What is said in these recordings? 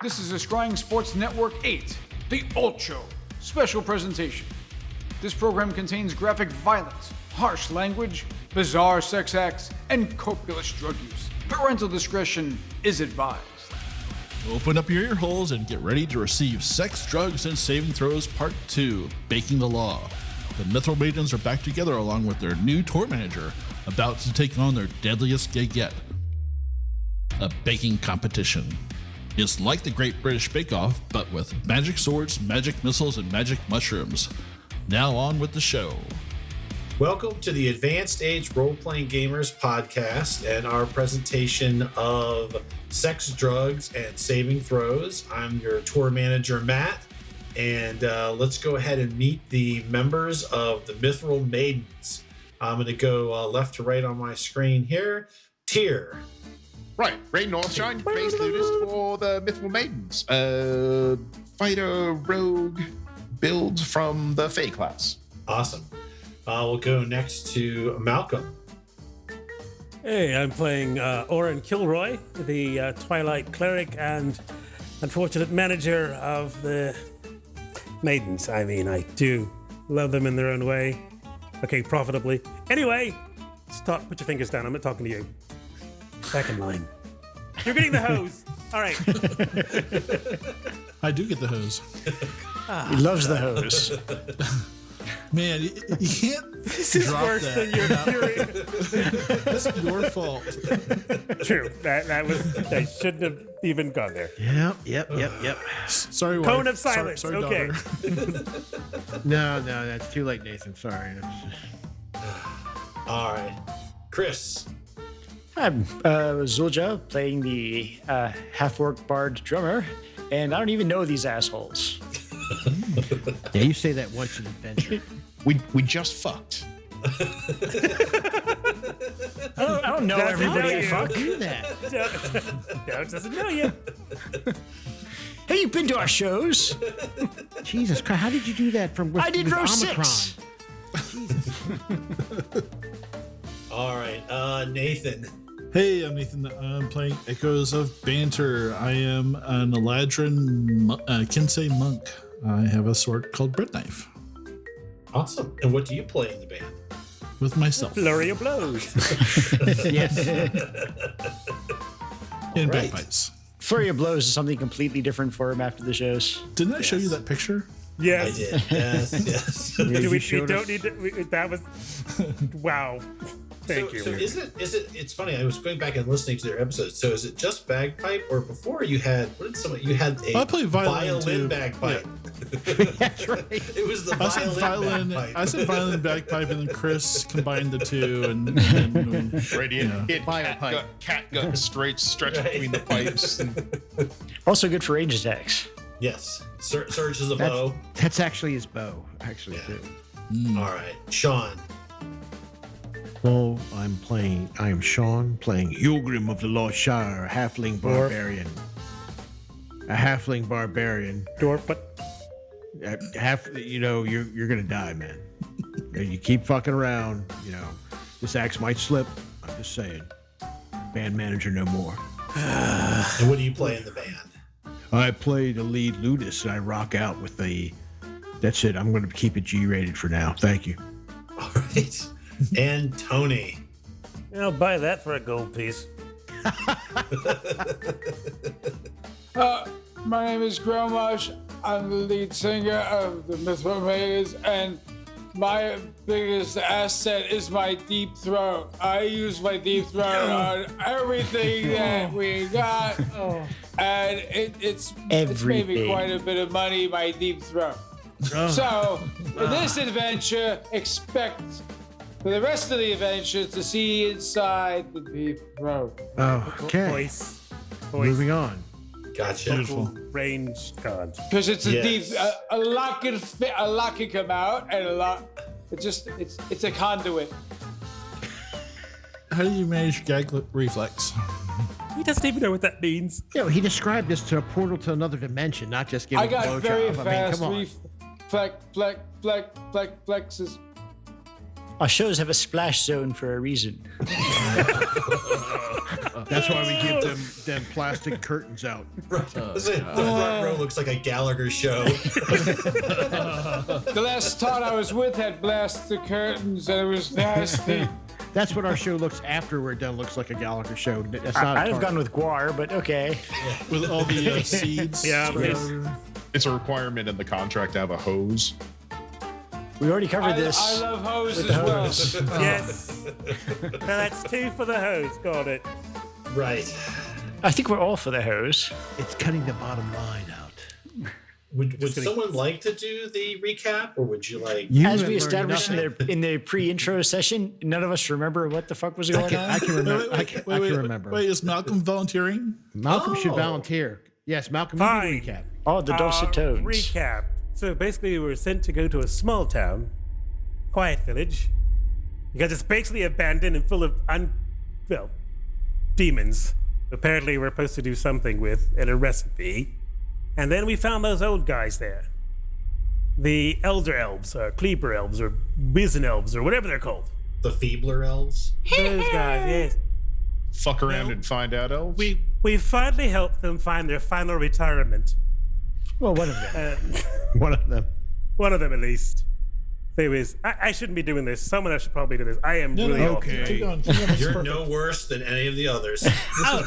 This is a Scrying Sports Network 8, the Ultra special presentation. This program contains graphic violence, harsh language, bizarre sex acts, and copious drug use. Parental discretion is advised. Open up your ear holes and get ready to receive Sex, Drugs, and Saving Throws Part 2, Baking the Law. The Mithril Maidens are back together along with their new tour manager, about to take on their deadliest gig yet, a baking competition. It's like the Great British Bake Off, but with magic swords, magic missiles, and magic mushrooms. Now on with the show. Welcome to the Advanced Age Role-Playing Gamers podcast and our presentation of Sex, Drugs, and Saving Throws. I'm your tour manager, Matt, and let's go ahead and meet the members of the Mithril Maidens. I'm going to go left to right on my screen here. Tyr. Right, Ray Northshine, base lootist for the Mithril Maidens. Fighter, rogue, build from the Fae class. Awesome. We'll go next to Malcolm. Hey, I'm playing Orin Killroy, the Twilight Cleric and unfortunate manager of the Maidens. I mean, I do love them in their own way. Okay, profitably. Anyway, stop, put your fingers down. I'm not talking to you. Back in line. You're getting the hose. All right. I do get the hose. He loves the hose. Man, you can't. This is drop worse that than your fury. That's your fault. True. I shouldn't have even gone there. Yep. Sorry, wife. Cone of silence. Sorry, Okay. daughter. No, that's too late, Nathan. Sorry. All right. Chris. I'm Zulja, playing the half-orc bard drummer, and I don't even know these assholes. Yeah, you say that once in adventure. We just fucked. I don't know Doesn't everybody know I you. fuck. Do that. Doesn't know you. Hey, you've been to our shows. Jesus Christ, how did you do that from with, I did with row Omicron? 6. Jesus. All right. Nathan. Hey, I'm Nathan. I'm playing Echoes of Banter. I am an Eladrin Kinsei monk. I have a sword called Bread Knife Awesome. And what do you play in the band? with myself Flurry of blows. Yes. in right. bagpipes. Flurry of Blows is something completely different for him after the shows. Didn't I show you that picture? Yes. I did. Yes. Do we showed don't us. need to. That was. Wow. Thank you. So is it? It's funny. I was going back and listening to their episodes. So is it just bagpipe, or before you had you had a I play violin too. bagpipe? That's right. It was the I said violin. bagpipe. I said violin, bagpipe, and then Chris combined the two, and then Radiant hit Fire pipe. cat gut straight stretched Right. between the pipes. And Also good for range attacks. Yes. Surge is a bow. That's actually his bow, actually, Yeah. too. All right, Sean. Well, I am Sean, playing Yulgrim of the Lost Shire, a halfling barbarian. A halfling barbarian. Dwarf, but You're gonna die, man. You keep fucking around, this axe might slip. I'm just saying. Band manager no more. And what do you play in the band? I play the lead ludist, and I rock out with that's it. I'm gonna keep it G-rated for now. Thank you. All right. And Tony. I'll buy that for a gold piece. My name is Gromash. I'm the lead singer of the Mithril Maidens, and my biggest asset is my deep throat. I use my deep throat on everything that we got, and it's made me Everything. quite a bit of money, my deep throat. So, in this adventure, expect for the rest of the adventure to see inside the deep throat. Oh, okay. Voice. Moving on. Gotcha. Local range cards. Because it's a Yes. deep, a lot can fit, a lot can come out, and a lot. It's a conduit. how do you manage gag reflex? He doesn't even know what that means. He described this to a portal to another dimension, not just giving I got a very blowjob. fast I mean, flexes. Our shows have a splash zone for a reason. That's why we give them plastic curtains out. Right. The front row looks like a Gallagher show. The last town I was with had blasted curtains, and it was nasty. That's what our show looks after we're done. Looks like a Gallagher show. That's not. I'd have gone with guar, but okay. With all the seeds. Yeah, It's a requirement in the contract to have a hose. We already covered this. I love hose with as the well. hose. yes. Now that's 2 for the hose. Got it. Right. I think we're all for the hose. It's cutting the bottom line out. Would someone like to do the recap, or would you like? As we established in the pre-intro session, none of us remember what the fuck was going on. I can remember. I can remember. Wait, is Malcolm volunteering? Malcolm should volunteer. Yes, Malcolm, Fine. you can recap. Oh, the dulcet tones. Recap. So basically, we were sent to go to a small town, quiet village, because it's basically abandoned and full of demons. Apparently, we're supposed to do something with and a recipe. And then we found those old guys there. The Elder Elves, or Kleber Elves, or Wizen Elves, or whatever they're called. The feebler elves? Those guys, yes. Fuck around and find out, elves. We finally helped them find their final retirement. Well, one of them. One of them. One of them, at least. I shouldn't be doing this. Someone else should probably do this. I am really okay. Keep going. You're no worse than any of the others.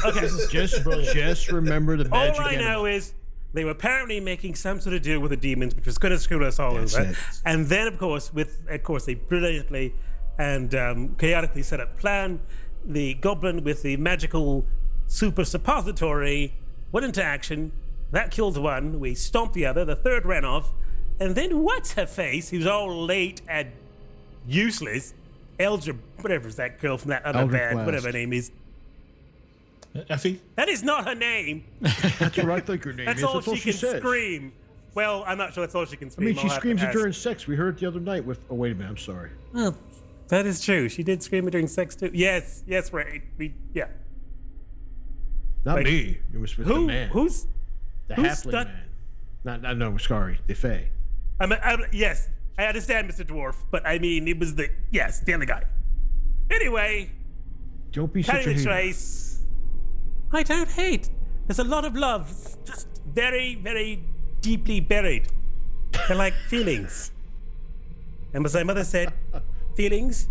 okay. Just remember the magic. All I know is they were apparently making some sort of deal with the demons, which was going to screw us all That's over. it. And then, of course, they brilliantly and chaotically set up plan. The goblin with the magical super suppository went into action. That killed one. We stomped the other. The third ran off. And then what's her face, who's all late and useless, Eldra, whatever's that girl from that other Eldra band, Blast. whatever her name is. Effie? That is not her name. That's what I think her name That's is. all That's all she can says. scream. Well, I'm not sure that's all she can I scream. mean, she I'll have to screams it ask. during sex. We heard it the other night with. Oh, wait a minute. I'm sorry. Well, that is true. She did scream it during sex too. Yes, right. Yeah. Not Like, me. It was with the man. Who's the who's halfling stuck- man? No, sorry. The Fae. yes, I understand, Mr. Dwarf, but I mean, it was the other guy. Anyway, Don't be such a cutting the hater. trace. I don't hate. There's a lot of love, just very, very deeply buried. They're like feelings. And as my mother said, feelings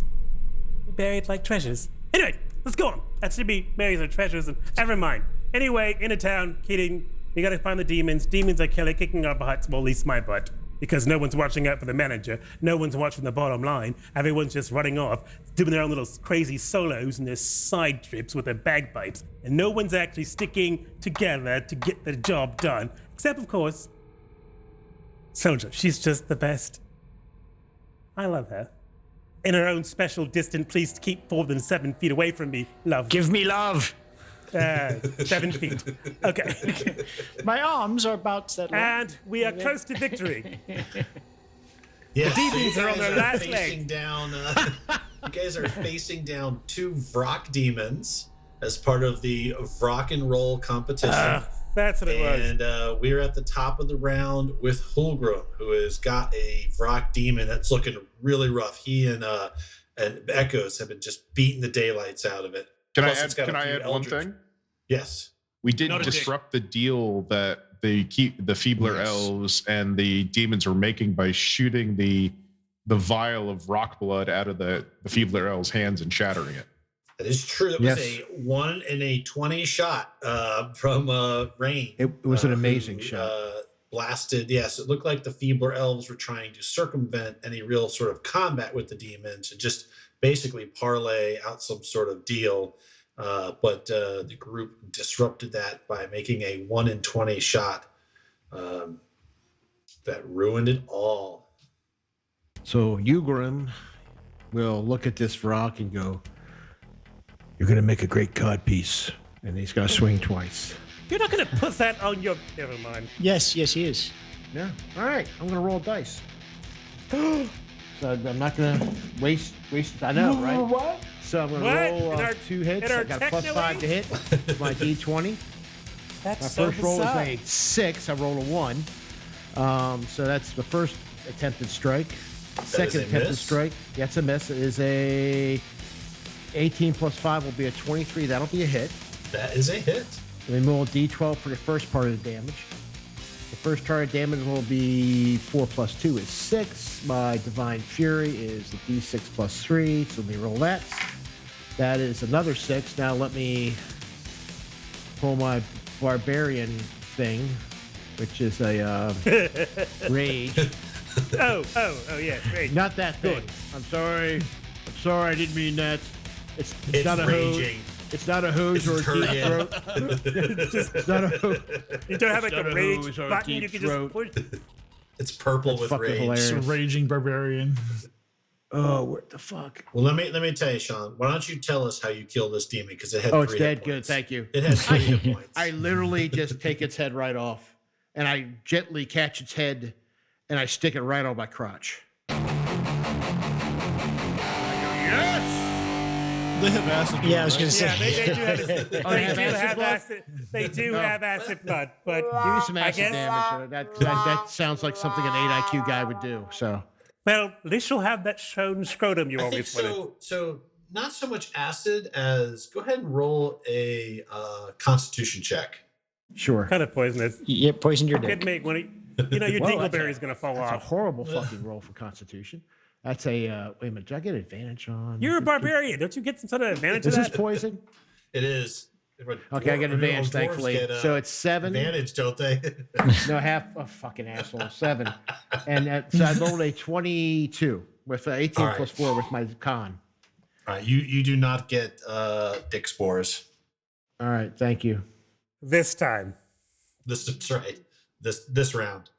buried like treasures. Anyway, let's go on. That should be berries or treasures, and never mind. Anyway, in a town, kidding. You gotta find the demons. Demons are kicking our butts, well, at least my butt. Because no one's watching out for the manager. No one's watching the bottom line. Everyone's just running off, doing their own little crazy solos and their side trips with their bagpipes. And no one's actually sticking together to get the job done. Except, of course, Soldier. She's just the best. I love her. In her own special distant, please keep more than 7 feet away from me, love. Give me love. 7 feet. Okay. My arms are about that long. And we are close to victory. Yeah, The demons are on their last facing leg. down. You guys are facing down 2 Vrock demons as part of the Vrock N Roll competition. That's what it was. And we're at the top of the round with Hulgrim, who has got a Vrock demon that's looking really rough. He and Echoes have been just beating the daylights out of it. Can Plus, I it's got add? a Can I few add one eldritch- thing? Yes. We did Not a disrupt the deal that they keep the feebler Yes. elves and the demons were making by shooting the vial of rock blood out of the feebler elves' hands and shattering it. That is true. That was a 1 in a 20 shot from Rain. It was an who, amazing shot. Blasted. Yes, it looked like the feebler elves were trying to circumvent any real sort of combat with the demons and just basically parlay out some sort of deal. But the group disrupted that by making a 1 in 20 shot that ruined it all. So Ugrim will look at this rock and go, "You're going to make a great cod piece." And he's going to swing twice. You're not going to put that on your... Never mind. Yes, he is. Yeah. All right. I'm going to roll dice. So I'm not going to waste. I know, right? What? So I'm going What? to roll In our- 2 hits. in our I got a plus techno 5 to hit. My D20. That's My so first roll is bizarre. a 6. I rolled a 1. So that's the first attempted strike. Second a attempted miss? strike. Yeah, it's a miss. It is a 18 plus 5 will be a 23. That'll be a hit. That is a hit. Let me roll a d12 for the first part of the damage. The first target damage will be 4 plus 2 is 6. My Divine Fury is a d6 plus 3. So let me roll that. That is another 6. Now let me pull my Barbarian thing, which is a rage. Oh, yeah, great. Not that thing. I'm sorry, I didn't mean that. It's not a raging. hose. It's not a hose or a deep throat. It's not a hose. You don't have like Not a a rage hose or a button you deep can throat. just push. It's purple That's with fucking rage. hilarious. It's a raging barbarian. Oh, what the fuck? Well, let me tell you, Sean. Why don't you tell us how you kill this demon? Because it had Oh, 3 it's hit dead. points. Good, thank you. It had 3 hit points. I literally just take its head right off, and I gently catch its head, and I stick it right on my crotch. Yes! They have acid. Yeah, I was gonna say. Yeah, they do have, Oh, they have acid blood? They do have acid blood, but Give me some I acid guess, damage. That sounds like something an 8 IQ guy would do. So well, at least you'll have that shown scrotum you I think always wanted. so. Not so much acid as go ahead and roll a Constitution check. sure. Kind of poisonous. Yeah, poisoned your Could dick. make one. Your Well, dingleberry's gonna fall That's a off. horrible fucking roll for Constitution. That's a wait a minute. Do I get advantage on? You're a barbarian. Don't you get some sort of advantage Is of this that? poison? It is. Okay, I get advantage, thankfully. So it's 7. advantage, don't they? No, half a fucking asshole. 7. And so I rolled a 22 with 18 All right. plus 4 with my con. All right, you do not get dick spores. All right, thank you. This time. That's right. This round.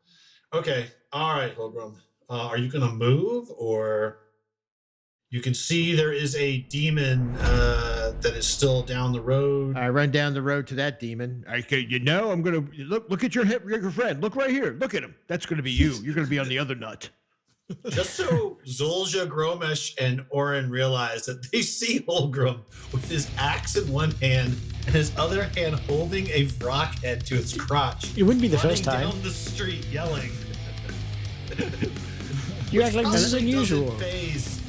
Okay. All right, Holgrim. Are you going to move, or you can see there is a demon that is still down the road? I run down the road to that demon. I'm gonna look at your friend. Look right here. Look at him. That's gonna be you. You're gonna be on the other nut. Just so Zulja, Gromish, and Orin realize that they see Holgrim with his axe in one hand and his other hand holding a VROCKet to its crotch. It wouldn't be the running first time. down the street yelling. You act like this is Probably doesn't unusual. faze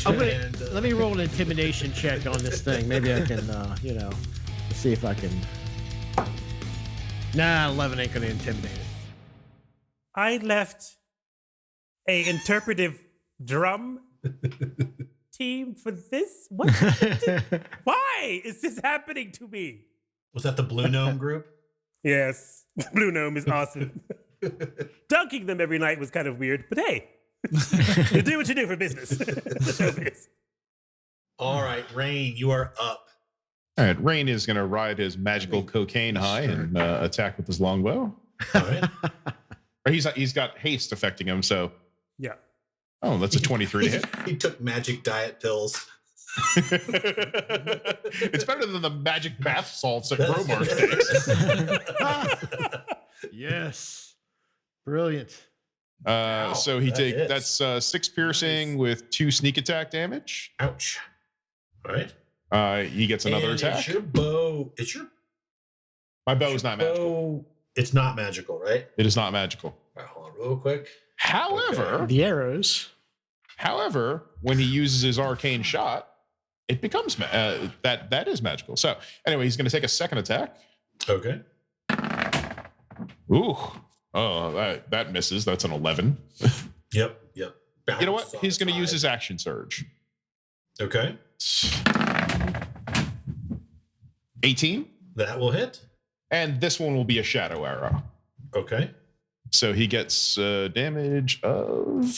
I'm gonna, And, let me roll an intimidation check on this thing. Maybe I can, see if I can. Nah, 11 ain't gonna intimidate it. I left a interpretive drum team for this. What? Why is this happening to me? Was that the Blue Gnome group? Yes, Blue Gnome is awesome. Dunking them every night was kind of weird, but hey, you do what you do for business. Showbiz. All right, Rain, you are up. All right, Rain is going to ride his magical cocaine high and attack with his longbow. All right. Or he's got haste affecting him, so Yeah. oh, that's a 23 to hit. He took magic diet pills. It's better than the magic bath salts that That's- Gromar takes. Yes, brilliant. So he that that's hits. 6 piercing with 2 sneak attack damage. Ouch. All right. He gets another And attack. It's your bow. It's your My bow is not magical. bow. It's not magical, right? It is not magical. All right, hold on real quick. However, The arrows. when he uses his arcane shot, it becomes that is magical. So anyway, he's going to take a second attack. Okay. Ooh, oh, that misses. That's an 11. Yep. You know Bounces what? on He's its going to use side. his action surge. Okay. 18, That will hit. and this one will be a shadow arrow. Okay. So he gets damage of.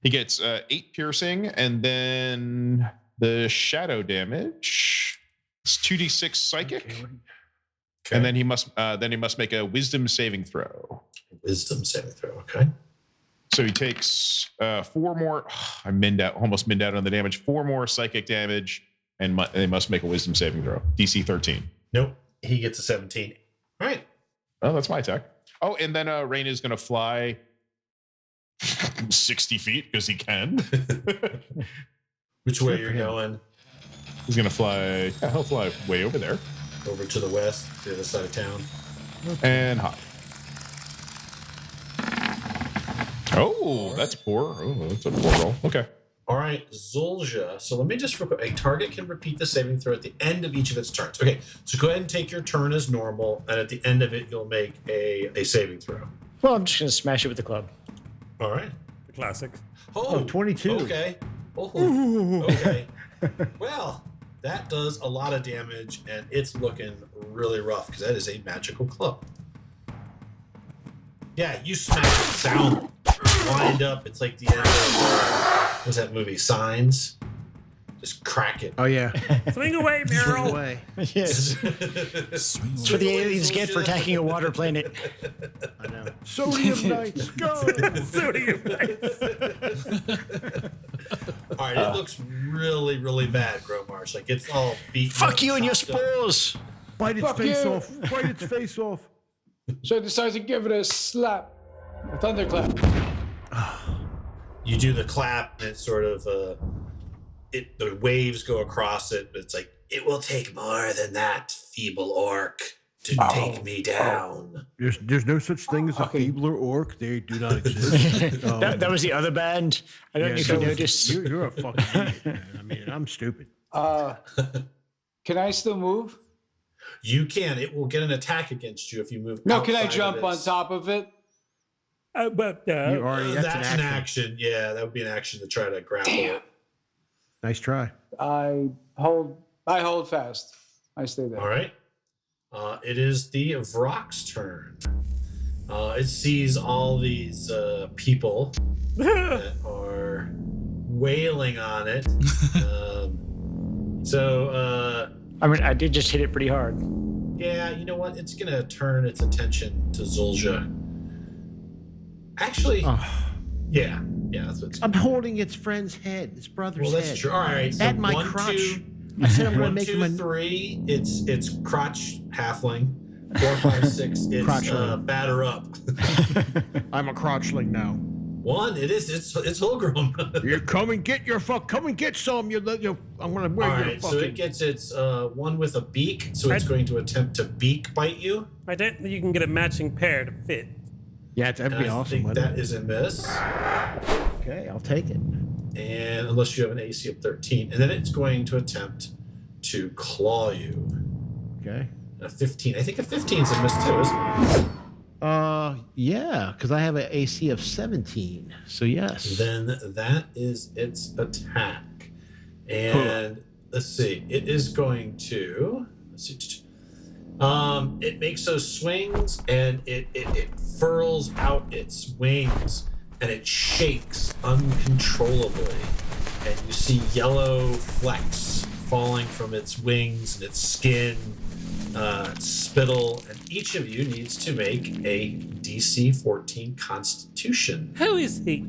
He gets 8 piercing, and then the shadow damage. It's 2d6 psychic, Okay. and then he must make a wisdom saving throw. Wisdom saving throw. Okay. So he takes 4 more. I almost minned out on the damage. 4 more psychic damage, and they must make a wisdom saving throw. DC 13. Nope. He gets a 17. All right. Oh, that's my attack. Oh, and then Rain is going to fly 60 feet because he can. Which way Good you're for him. going? He's going to fly. Yeah, he'll fly way over there Over to the west, the other side of town. and hop. Oh, that's poor. Oh, that's a poor roll. Okay. All right, Zulja. So let me just real quick. A target can repeat the saving throw at the end of each of its turns. Okay, so go ahead and take your turn as normal, and at the end of it, you'll make a saving throw. Well, I'm just going to smash it with the club. All right. The classic. Oh, 22. Okay. Oh, okay. Well, that does a lot of damage, and it's looking really rough because that is a magical club. Yeah, you smash it, sound, wind up. It's like the end of, what's that movie, Signs? Just crack it. Oh, yeah. Swing away, Meryl. Away. Yes. That's what the aliens get for attacking a water planet. I know. Sodium Knights, go! Sodium Knights. All right, it looks really, really bad, Gromarsh. Like, it's all beaten. Fuck you and your chopped up. spores. Bite its Fuck face you. off. Bite its face off. So I decided to give it a slap, a thunderclap. You do the clap, and it's sort of the waves go across it, but it's like, it will take more than that, feeble orc, to take me down. There's no such thing as a feebler orc. They do not exist. That was the other band. I don't know if you noticed. You're a fucking idiot, man. I mean, I'm stupid. Can I still move? You can. It will get an attack against you if you move. No, can I outside of jump on its- top of it? But You already, That's an action. Yeah, that would be an action to try to grapple it. Nice try. I hold fast. I stay there. All right. It is the Vrock's turn. It sees all these people that are wailing on it. I mean, I did just hit it pretty hard. Yeah, you know what? It's going to turn its attention to Zulja. Actually, yeah, that's what's. I'm holding its friend's head, its brother's Well, that's head. true. All right, so At my 1, crotch. 2, I said I'm going to 1, make 2, him a 3. It's Crotch halfling. 4, 5, 6. It's Crotchling. batter up. I'm a crotchling now. 1. It's Holgrim. You come and get your come and get some. I'm gonna wear All your right, so fucking. it gets its one with a beak, so it's going to attempt to beak bite you. I don't think you can get a matching pair to fit. Yeah, that'd And be I awesome. think wouldn't that it? is a miss. Okay, I'll take it. And unless you have an AC of 13, and then it's going to attempt to claw you. Okay. A 15. I think a 15 is a miss too, isn't it? Yeah, because I have an AC of 17. So yes. Then that is its attack. And let's see, it is going to it makes those swings and it furls out its wings and it shakes uncontrollably. And you see yellow flecks falling from its wings and its skin, its spittle, and each of you needs to make a DC 14 Constitution. Who is he?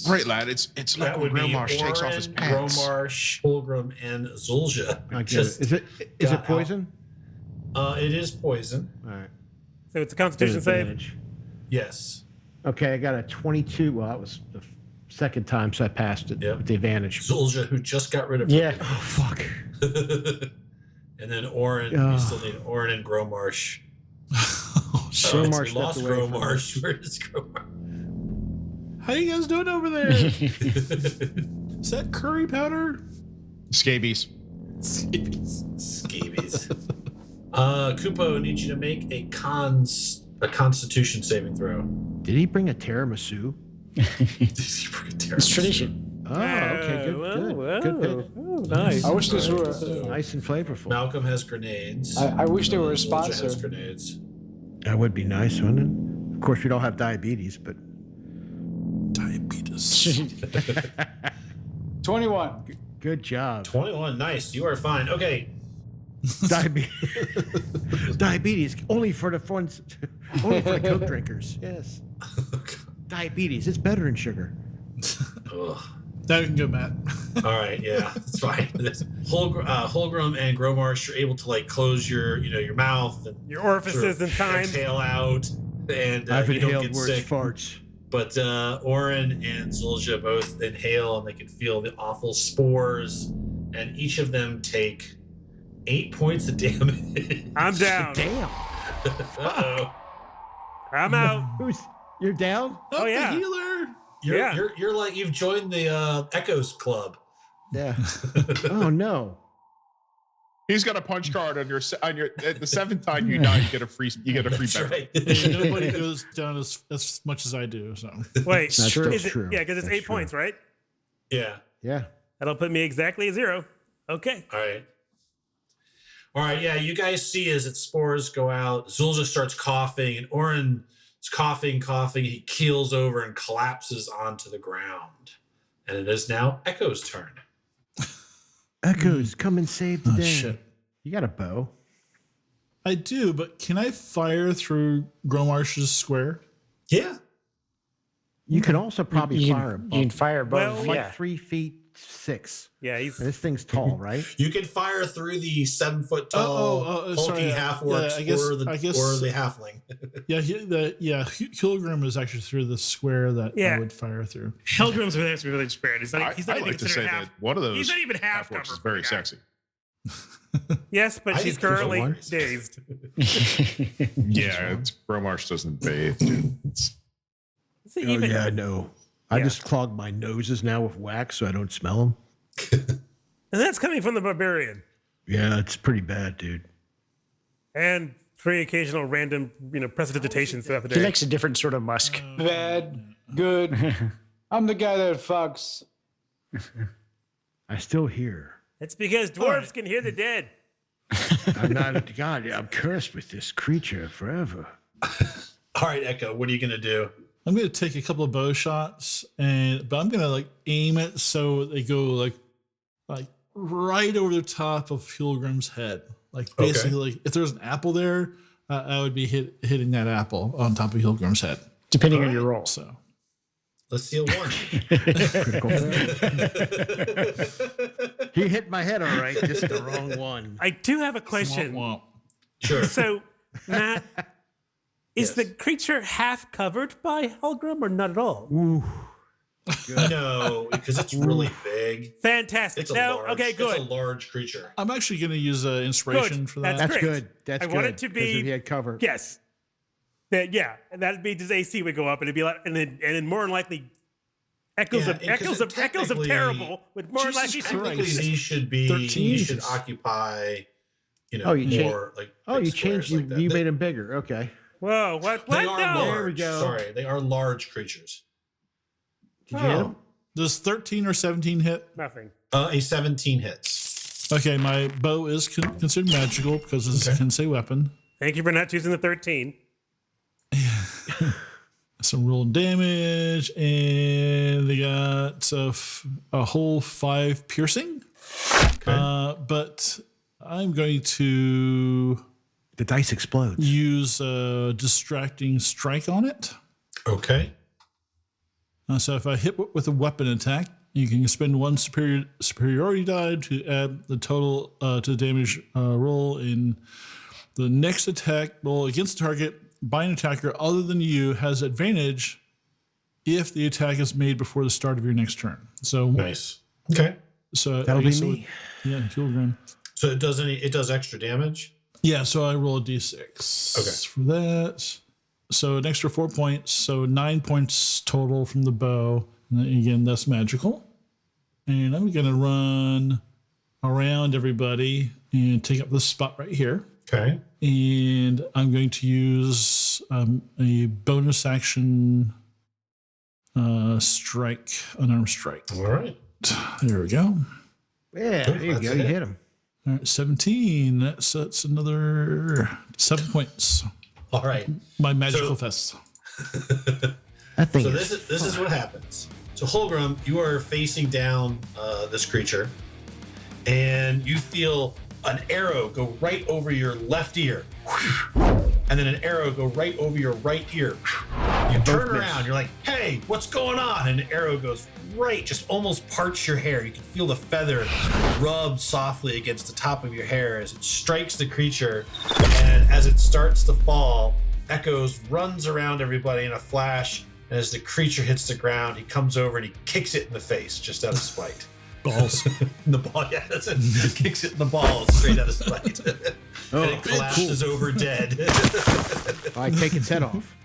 Right, lad. It's like That when would be Gromarsh takes off his Orin, pants. Gromarsh, Holgrim, and Zulja. I get it. Is it got poison? It is poison. All right. So it's a Constitution save. Advantage. Yes. Okay, I got a 22. Well, that was the second time, so I passed it Yep. with the advantage. Zulja, who just got rid of Yeah. Oh fuck. and then Orin, you still need Orin and Gromarsh. Gromarsh We lost stepped away from Gromarsh. Where is Gromarsh? How you guys doing over there? Is that curry powder? Scabies. Scabies. Kupo, I need you to make a Constitution saving throw. Did he bring a tiramisu? It's tradition. Oh, okay, good, good pick. Oh, nice. I wish this were. Nice and flavorful. Malcolm has grenades. I wish they were a Zulja has sponsor. grenades. That would be nice, wouldn't it? Of course, we don't have diabetes, but Diabetes. 21. good job. 21, nice. You are fine. Okay. Diabetes only for the ones, only for the Coke drinkers. Yes. Diabetes, it's better than sugar. Ugh. Now you can go, Matt. All right, yeah, that's fine. Holgrim and Gromarsh, you're able to like close your mouth and Your orifices in time. exhale out, and I've you don't inhaled get worse sick. farts. But Orin and Zulja both inhale, and they can feel the awful spores, and each of them take 8 points of damage. I'm down. Damn. Uh-oh. I'm out. You're down? Oh, yeah. The healer. You're like you've joined the Echoes Club. Yeah. Oh no. He's got a punch card on your the seventh time you die, you get a free That's better. right. Nobody goes down as much as I do. So Wait, That's true. is it, True. yeah, because it's That's 8 true. points, right? Yeah. Yeah. That'll put me exactly at 0. Okay. All right. All right. Yeah. You guys see as its spores go out, Zulja starts coughing, and Orin is coughing. He keels over and collapses onto the ground. And it is now Echo's turn. Echoes, come and save the oh day. shit, You got a bow. I do. But can I fire through Gromarsh's square? Yeah. You can also probably you fire can, above. you can fire above. Well, like yeah. 3'6". Yeah, he's. And this thing's tall, right? You can fire through the 7 foot tall hulky sorry. half orcs Yeah, or the halfling. Yeah, Kilogram is actually through the square that Yeah. I would fire through. Helgrim's with us really spared. He's not I even like to say considered half. that one of those He's not even half half-orcs cover is very for the guy. sexy. Yes, but I she's think there's a currently one. dazed. Yeah, Bromarsh doesn't bathe, dude. Is it Oh, even? yeah, I know. I Yeah. just clog my noses now with wax so I don't smell them. And that's coming from the barbarian. Yeah, it's pretty bad, dude. And 3 occasional random, precipitations throughout the He day. likes a different sort of musk. Bad, good. I'm the guy that fucks. I still hear. It's because dwarves can hear the dead. I'm not a god. I'm cursed with this creature forever. All right, Echo, what are you going to do? I'm going to take a couple of bow shots, but I'm going to aim it so they go like right over the top of Hilgrim's head. Basically, if there's an apple there, I would be hitting that apple on top of Hilgrim's head. Depending on your roll. So Let's see a 1. Critical fail. He hit my head all right, just the wrong one. I do have a question. Womp womp. Sure. So, Matt, is Yes. the creature half covered by Helgrim or not at all? Ooh. No, because it's really big. Fantastic. It's a No, large, okay, good. It's a large creature. I'm actually going to use inspiration Good. for that. That's That's great. good. That's I good. want it to 'cause be- if he had cover. Yes. Yeah, and that'd be his AC would go up, and it'd be like, and then more than likely, echoes Yeah, of because echoes of technically- terrible would more than Jesus likely. Christ. Technically, these should be. 13. You should occupy. Oh, you more like. Oh, big you changed. squares like that. You made him bigger. Okay. Whoa! What? They What? are No. large. There we go. Sorry, they are large creatures. Did you hit him? Does 13 or 17 hit? Nothing. A 17 hits. Okay, my bow is considered magical because it's a Kensei weapon. Thank you for not choosing the 13. Some roll damage, and they got a whole 5 piercing. Okay. But I'm going to The dice explodes. use distracting strike on it. Okay. So if I hit with a weapon attack, you can spend 1 superiority die to add the total to the damage roll in the next attack roll against the target by an attacker other than you has advantage if the attack is made before the start of your next turn. So Nice. Okay. So That'll I be guess me. Yeah, Kilgrim. So it does extra damage. Yeah, so I roll a d6 for that. So an extra 4 points. So 9 points total from the bow. And then again, that's magical. And I'm going to run around everybody and take up this spot right here. Okay. And I'm going to use a bonus action strike, unarmed strike. All right. There we go. Yeah, there you That's go. it. You hit him. All right, 17. That's another 7 points. All right. My magical fest. That thing So is this is what happens. So Holgrim, you are facing down this creature, and you feel an arrow go right over your left ear, and then an arrow go right over your right ear. You turn around, you're like, "Hey, what's going on?" And an arrow goes right, just almost parts your hair. You can feel the feather rub softly against the top of your hair as it strikes the creature, and as it starts to fall, Echoes runs around everybody in a flash. And as the creature hits the ground, he comes over and he kicks it in the face just out of spite. Balls. In the ball, yeah, that's it. Kicks it in the balls straight out of spite. And it collapses over dead. All right, take its head off.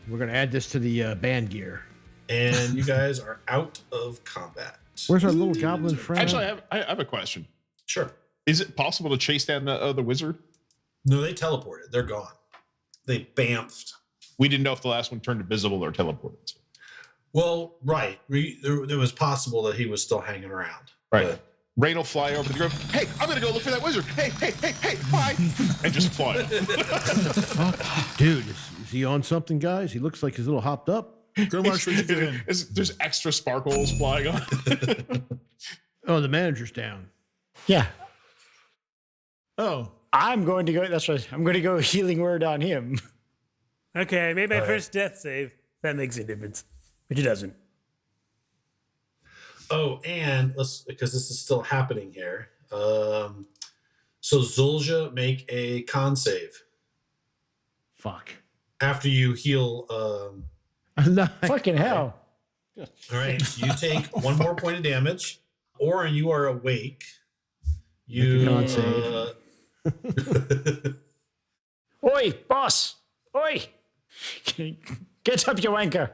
We're going to add this to the band gear. and you guys are out of combat. Where's our little goblin friend? Actually, I have a question. Sure. Is it possible to chase down the wizard? No, they teleported. They're gone. They bamfed. We didn't know if the last one turned invisible or teleported. Well, right. It was possible that he was still hanging around. Right. But Rain will fly over the grove. Hey, I'm going to go look for that wizard. Hey, bye. And just fly off. Dude, is he on something, guys? He looks like he's a little hopped up. Gromar, should we get in? There's extra sparkles flying on. Oh, the manager's down. Yeah. Oh, I'm going to go. That's right. I'm going to go healing word on him. Okay, I made my first death save. That makes a difference, which it doesn't. oh, and because this is still happening here. So Zulja, make a con save Fuck. after you heal. Fucking hell. All right, so you take one more point of damage. Orin, you are awake. You con save. Oi, boss. Oi. Get up, you wanker.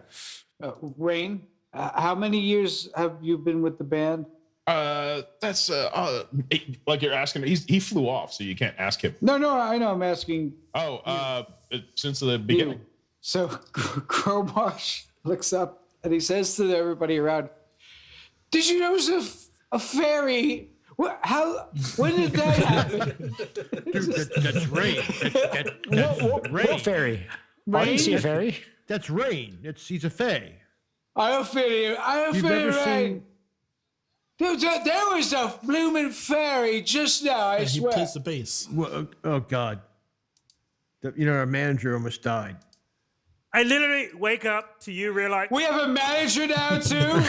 Rain, how many years have you been with the band? That's like you're asking. He flew off, so you can't ask him. No, I know. I'm asking. Since the beginning. You. So Cromar looks up and he says to everybody around, "Did you know there's a fairy? When did that happen?" Dude, that's Rain. What fairy? I didn't see a fairy. That's Rain. He's a fae. I don't feel it. You've never Rain. seen... There was a blooming fairy just now, I he swear. plays the bass. Well, oh, God. Our manager almost died. I literally wake up to you realize We have a manager now, too?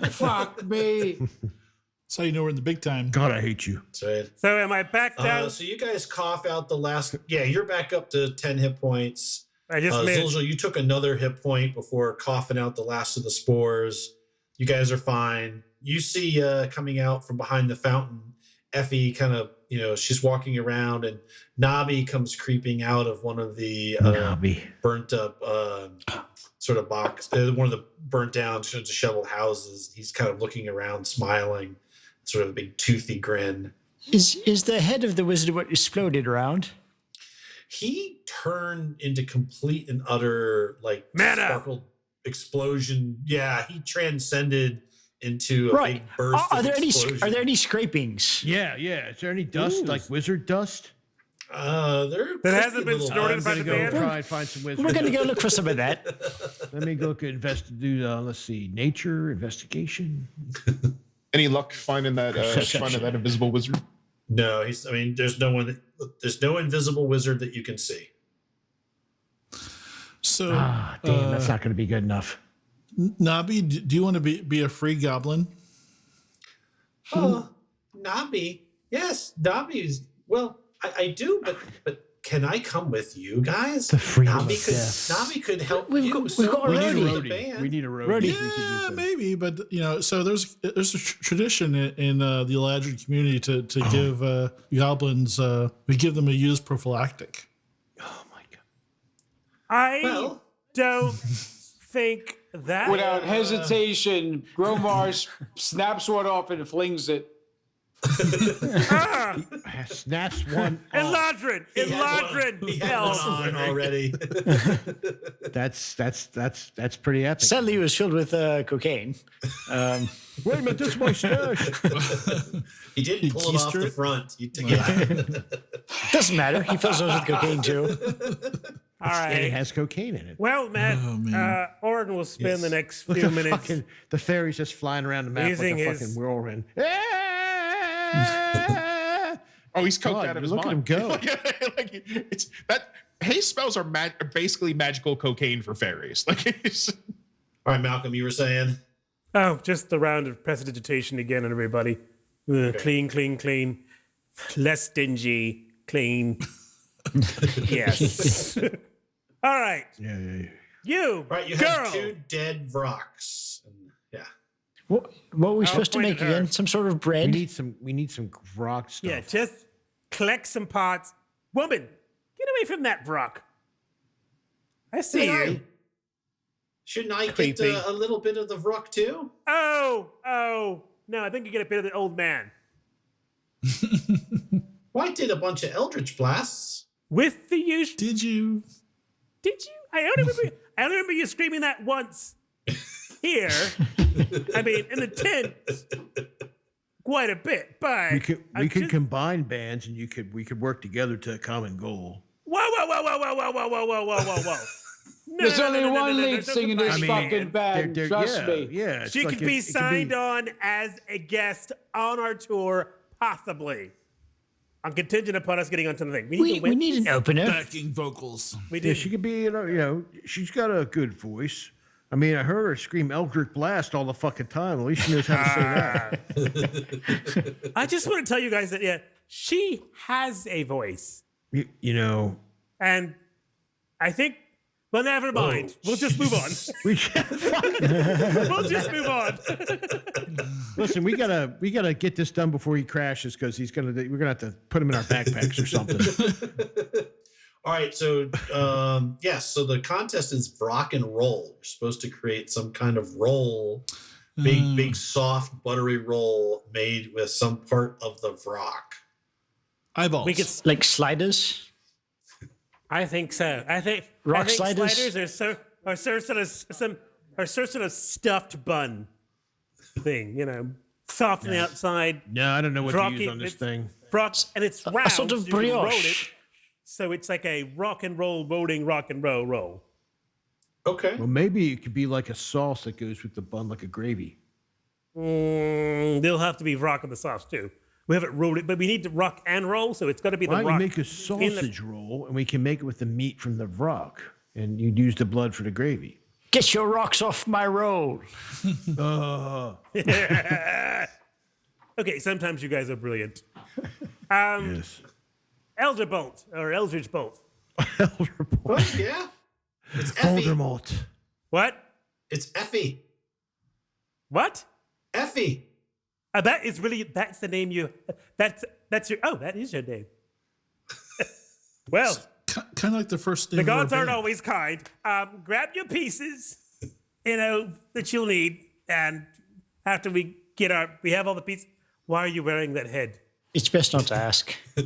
Fuck me. That's how you know we're in the big time. God, I hate you. That's right. So am I back down? So you guys cough out the last. Yeah, you're back up to 10 hit points. I just made Zulja, you took another hit point before coughing out the last of the spores. You guys are fine. You see coming out from behind the fountain, Effie kind of, she's walking around, and Nabi comes creeping out of one of the burnt up sort of box, one of the burnt down, disheveled houses. He's kind of looking around, smiling, sort of a big toothy grin. Is the head of the wizard what exploded around? He turned into complete and utter Mana! sparkled explosion. Yeah, he transcended into a big burst. Are of there explosion. any scrapings? Yeah. Is there any dust, like wizard dust? There That hasn't been snorted by I'm the going to go band? try and find some wizard. We're going to go look for some of that. Let me go let's see, nature, investigation. Any luck finding that invisible wizard? No, there's no invisible wizard that you can see. So, Damn, that's not going to be good enough. Nabi, do you want to be a free goblin? Nabi. Yes, Nabi is. Well, I do, but can I come with you guys? The freedom of Nabi death. Nabi could help We've you. got a so roadie. much We with need the a band. We need a roadie. Yeah, maybe, but so there's a tradition in the Eladrin community to give goblins we give them a use prophylactic. Oh my God. I don't think that. Without hesitation, Gromar snaps one off and flings it. Snaps one. Eladrin! He had Hell. one on already. That's pretty epic. Sadly, it was filled with cocaine. Wait a minute, this is my stash. He didn't pull it off keister the it? front. You took it. Doesn't matter. He fills those with cocaine too. All And it right. has cocaine in it. Well, Matt, Oh, man. Orin will spend the next Look few at minutes. the fairy's just flying around the map Using like a his- fucking whirlwind. Oh, he's coked God, out of his look at mind. him go. It's that haste spells are basically magical cocaine for fairies. All right, Malcolm, you were saying. Oh, just the round of prestidigitation again on everybody. Clean. Less stingy. Clean. Yes. All right. Yeah. You, Right, you girl. have 2 dead Vrocks. Yeah. What were we supposed to point make at her. again? Some sort of We bread? need some rock stuff. Yeah, just collect some pots. Woman, get away from that Vrock. I see Hey. you. Shouldn't I get Creepy. a little bit of the Vrock too? Oh, no, I think you get a bit of the old man. Well, I did a bunch of Eldritch Blasts. With the usual. Did you? Did you? I only remember you screaming that once here. I mean, in the tent, quite a bit, but We could combine bands, and we could work together to a common goal. Whoa. No, There's only one lead there's no singer in this combining fucking bands. band. Trust me. Yeah. it's She like could be it could signed on as a guest on our tour, possibly. On contingent upon us getting onto the thing. We need an opener. Backing vocals. We Yeah, did. she could be, she's got a good voice. I mean, I heard her scream Eldritch Blast all the fucking time. At least she knows how to say that. I just want to tell you guys that, she has a voice. You know, And I think, well, never mind. We'll just move on. we should, We'll just move on. listen. We gotta get this done before he crashes because we're gonna have to put him in our backpacks or something. All right, so so the contest is Vrock N Roll. You're supposed to create some kind of roll, big, soft, buttery roll made with some part of the Vrock. Eyeballs. We could, Like sliders. I think so. I think Rock sliders sliders? are sort of stuffed bun thing, soft on the outside, No, I don't know what to Rocky- use on this it's- thing. Vrock, and it's round. sort of so you can roll brioche. it. So it's like a rock and roll rolling rock and roll. Okay. Well, maybe it could be like a sauce that goes with the bun, like a gravy. There'll have to be rock in the sauce too. We haven't rolled it, but we need to rock and roll, so it's got to be Why the don't rock. you make a sausage roll and we can make it with the meat from the Vrock, and you'd use the blood for the gravy. Get your rocks off my roll. Okay, sometimes you guys are brilliant. Yes. Elder Bolt or Eldridge Bolt. What? Yeah. It's Effie. Voldemort. What? It's Effie. What? Effie. That's the name you. That is your name. Well, Kind of like the first name. the of our gods aren't band. always kind. Grab your pieces, that you'll need, and after we have all the pieces. Why are you wearing that head? It's best not to ask. All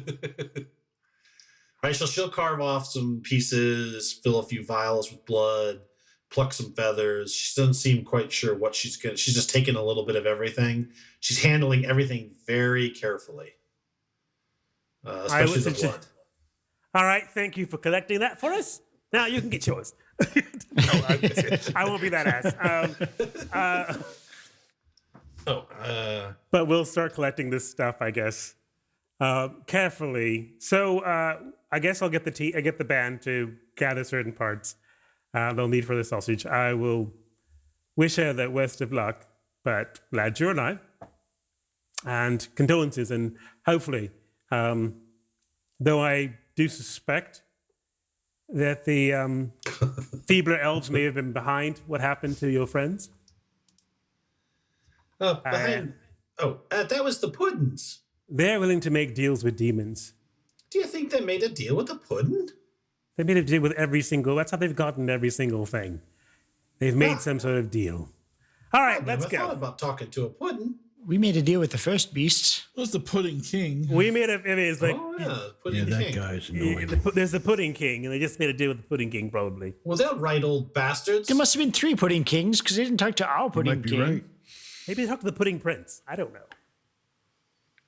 right, so she'll carve off some pieces, fill a few vials with blood, pluck some feathers. She doesn't seem quite sure what she's going to. She's just taking a little bit of everything. She's handling everything very carefully, especially the blood. All right, thank you for collecting that for us. Now you can get yours. I won't be that ass. But we'll start collecting this stuff, I guess, carefully. So I guess I'll get the band to gather certain parts they'll need for the sausage. I will wish her the best of luck, but glad you're alive. And condolences, and hopefully, though I do suspect that the feebler elves may have been behind what happened to your friends. That was the Puddins. They're willing to make deals with demons. Do you think they made a deal with the Puddin? They made a deal with every single. That's how they've gotten every single thing. They've made some sort of deal. All right, let's I thought go. about talking to a Puddin. We made a deal with the first beasts. It was the Pudding King. We made a. It is like Oh, yeah, Yeah, Puddin that King. guy's annoying. there's the Pudding King, and they just made a deal with the Pudding King, probably. Well, they're right, old bastards. There must have been 3 pudding kings because they didn't talk to our pudding Might be king. right. Maybe they talked to the Pudding Prince. I don't know.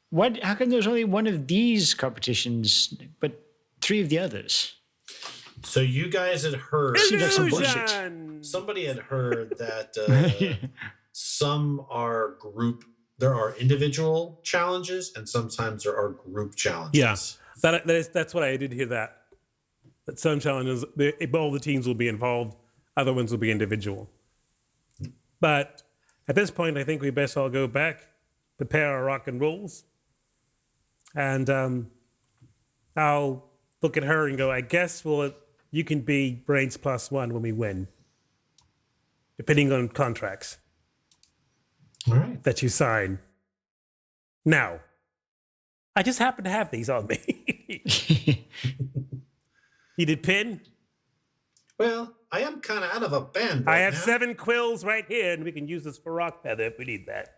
What? How come there's only one of these competitions, but 3 of the others? So you guys had heard. That's some bullshit. Illusion! Somebody had heard that some are group. There are individual challenges, and sometimes there are group challenges. Yeah, that's what I did hear. That some challenges, all the teams will be involved. Other ones will be individual. But at this point, I think we best all go back, prepare our rock and rolls, and I'll look at her and go, I guess you can be brains +1 when we win, depending on contracts All right. that you sign. Now, I just happen to have these on me. You did pin? Well, I am kind of out of a band. I right have now. 7 quills right here, and we can use this for rock feather if we need that.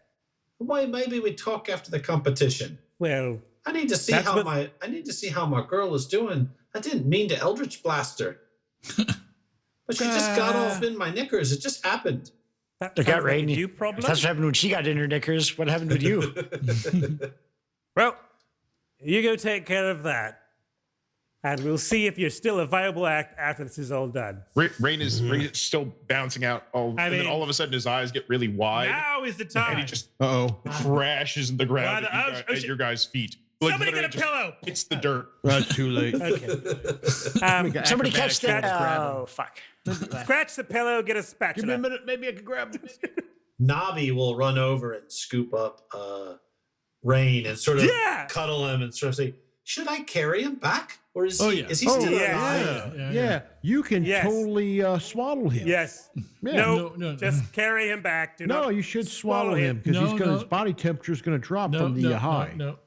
Why? Maybe we talk after the competition. Well, I need to see how my girl is doing. I didn't mean to Eldritch Blast her, but she just got off in my knickers. It just happened. that It got sounds like a rainy. you problem. That's what happened when she got in her knickers. What happened with you? Well, you go take care of that. And we'll see if you're still a viable act after this is all done. Rain is still bouncing out, and then all of a sudden his eyes get really wide, Now is the time. and he just Uh-oh. crashes in the ground at your guys' feet. Like, Somebody get a literally pillow. It's the dirt. That's too late. Okay. Somebody catch that. Grab him. Oh, fuck. Scratch the pillow, get a Give me spatula. a minute. Maybe I can grab him. Nobby will run over and scoop up Rain and sort of cuddle him and sort of say, "Should I carry him back, or is he still alive?" Yeah. You can Yes. totally swaddle him. Yes. Yeah. No, just carry him back. Do No, not you should swallow swallow him because No. his body temperature is going to drop from the high. No.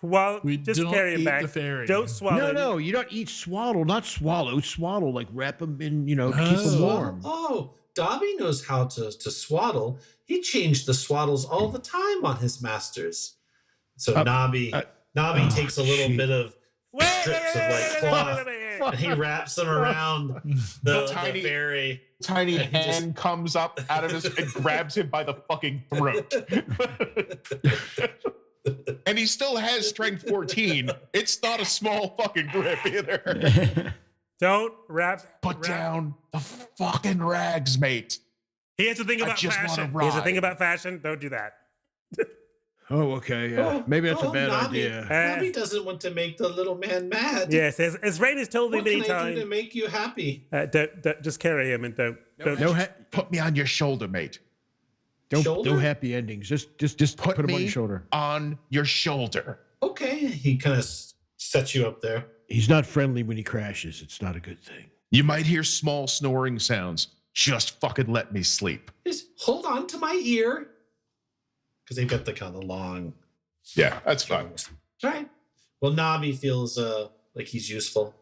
Well, We just don't carry him eat back. the fairy. Don't swallow. No, you don't eat swaddle, not swallow. Swaddle, like wrap him in, keep him warm. Oh, Dobby knows how to swaddle. He changed the swaddles all the time on his masters. So Nobby takes a little bit of strips of like cloth, and he wraps them around the fairy. Tiny hand comes up out of his and grabs him by the fucking throat. And he still has strength 14. It's not a small fucking grip either. Don't Put down the fucking rags, mate. Here's the thing I about just fashion. wanna Here's the thing ride. about fashion. Don't do that. Oh, okay. Maybe that's a bad Nobby, idea. Nobby doesn't want to make the little man mad. Yes, as Rain has told me What many can I do to times. make you happy? Don't just carry him and don't. Put me on your shoulder, mate. Shoulder? No happy endings. Just put him on your shoulder. On your shoulder. Okay, he kind of sets you up there. He's not friendly when he crashes. It's not a good thing. You might hear small snoring sounds. Just fucking let me sleep. Just hold on to my ear. Because they've got the kind of long. Yeah, that's fine. All right. Well, Nobby feels like he's useful.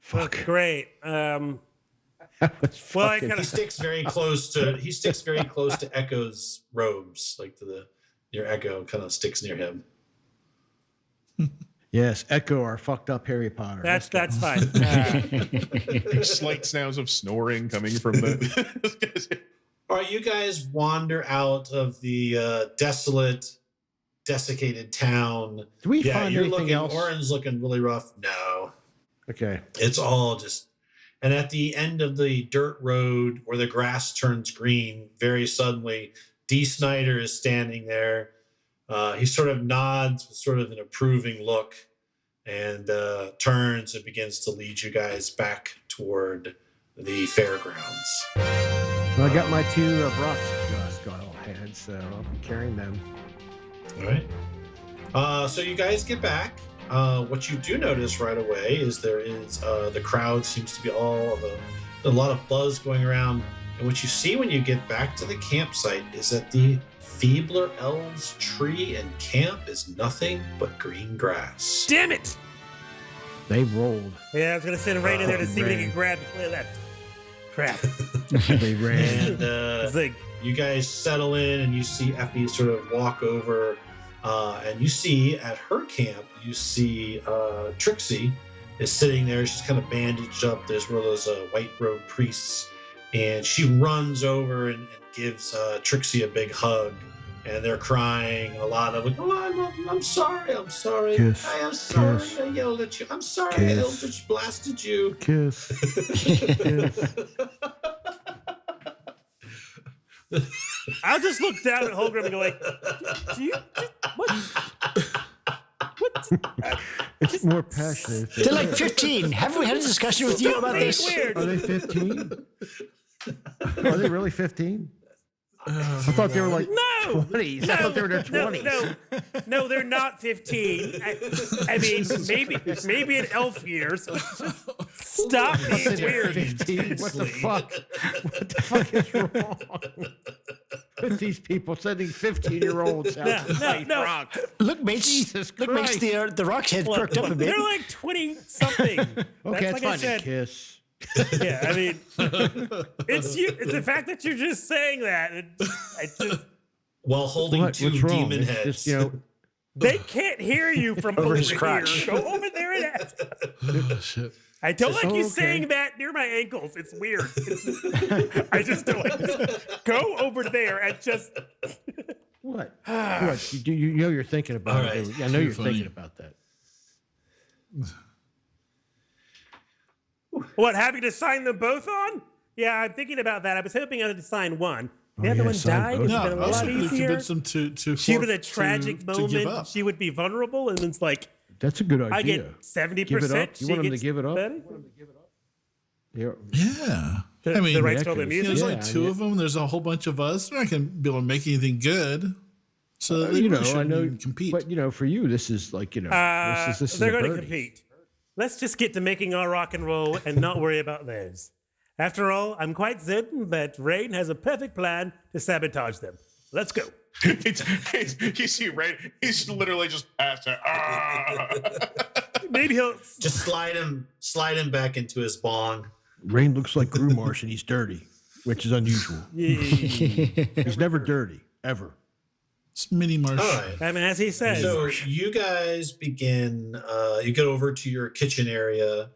Fuck. Great. That was Well, I fucking- kind He sticks very close to Echo's robes, like your Echo kind of sticks near him. Yes, Echo, our fucked up Harry Potter. That's fine. Slight sounds of snoring coming from the. All right, you guys wander out of the desolate, desiccated town. Do we Yeah, find you're anything looking. else? Orin's looking really rough. No, Okay. it's all just. And at the end of the dirt road where the grass turns green, very suddenly, D. Snyder is standing there. He sort of nods with sort of an approving look and turns and begins to lead you guys back toward the fairgrounds. Well, I got my 2 Vrock skull heads, so I'll be carrying them. All right. So you guys get back. What you do notice right away is there is the crowd seems to be all of a lot of buzz going around. And what you see when you get back to the campsite is that the Feebler Elves tree and camp is nothing but green grass. Damn it! They rolled. Yeah, I was gonna send Rain in there to see if he Rain. could grab before they left. Crap. They ran. And Zig. you guys settle in and you see Effie sort of walk over and you see at her camp, you see Trixie is sitting there. She's kind of bandaged up. There's one of those white robe priests. And she runs over and gives Trixie a big hug. And they're crying. And a lot of like, oh, I love you. I'm sorry. I'm sorry. Kiss. I am sorry. Kiss. I yelled at you. I'm sorry. I Kiss. Eldritch blasted you. Kiss. Kiss. I'll just look down at Holgram and go like, do you what? It's more passionate. They're like 15. Haven't we had a discussion with you about this? Weird. Are they 15? Are they really 15? I thought they were like No! 20s. I thought they were in their 20s. No, they're not 15. I mean, maybe in elf years. Stop being weird. 15? What the fuck? What the fuck is wrong with these people sending 15-year-olds out to fight no. Vrock? Look, makes Jesus look makes Christ. the Rock's head perked up a bit. They're like 20 something. Okay, That's it's like fine. I said. Kiss. Yeah, I mean, it's you. It's the fact that you're just saying that. I just While holding two what's wrong? demon It's heads. just, they can't hear you from over his here. crotch. Go over there and ask. Oh, shit. I don't like you okay. saying that near my ankles. It's weird. I just don't like this. Go over there and just. what? What? You know you're thinking about All it. right. I know you're Funny. thinking about that. What, having to sign them both on? Yeah, I'm thinking about that. I was hoping I had to sign one. The Oh, other yeah, one sign died. both. It's No, been a I was lot hoping to easier. convince them to She was a forfeit- tragic to give moment. up. She would be vulnerable, and it's like That's a good idea. I get 70%. Give it up? You she want him to gets give it up? 30? Yeah. Yeah. The, I mean, the rights to all the yeah, there's music. Yeah, like two of them. There's a whole bunch of us. They're not going to be able to make anything good. So they You know, really I shouldn't know, even compete. but you know, for you, this is like, you know, this is They're a going to birdie. compete. Let's just get to making our rock and roll and not worry about theirs. After all, I'm quite certain that Rain has a perfect plan to sabotage them. Let's go. You see, right? He's literally just passed it. Maybe he'll. Just slide him back into his bong. Rain looks like Grumarsh and he's dirty, which is unusual. He's never dirty, ever. It's mini marsh. All right. I mean, as he says. So you guys begin, you get over to your kitchen area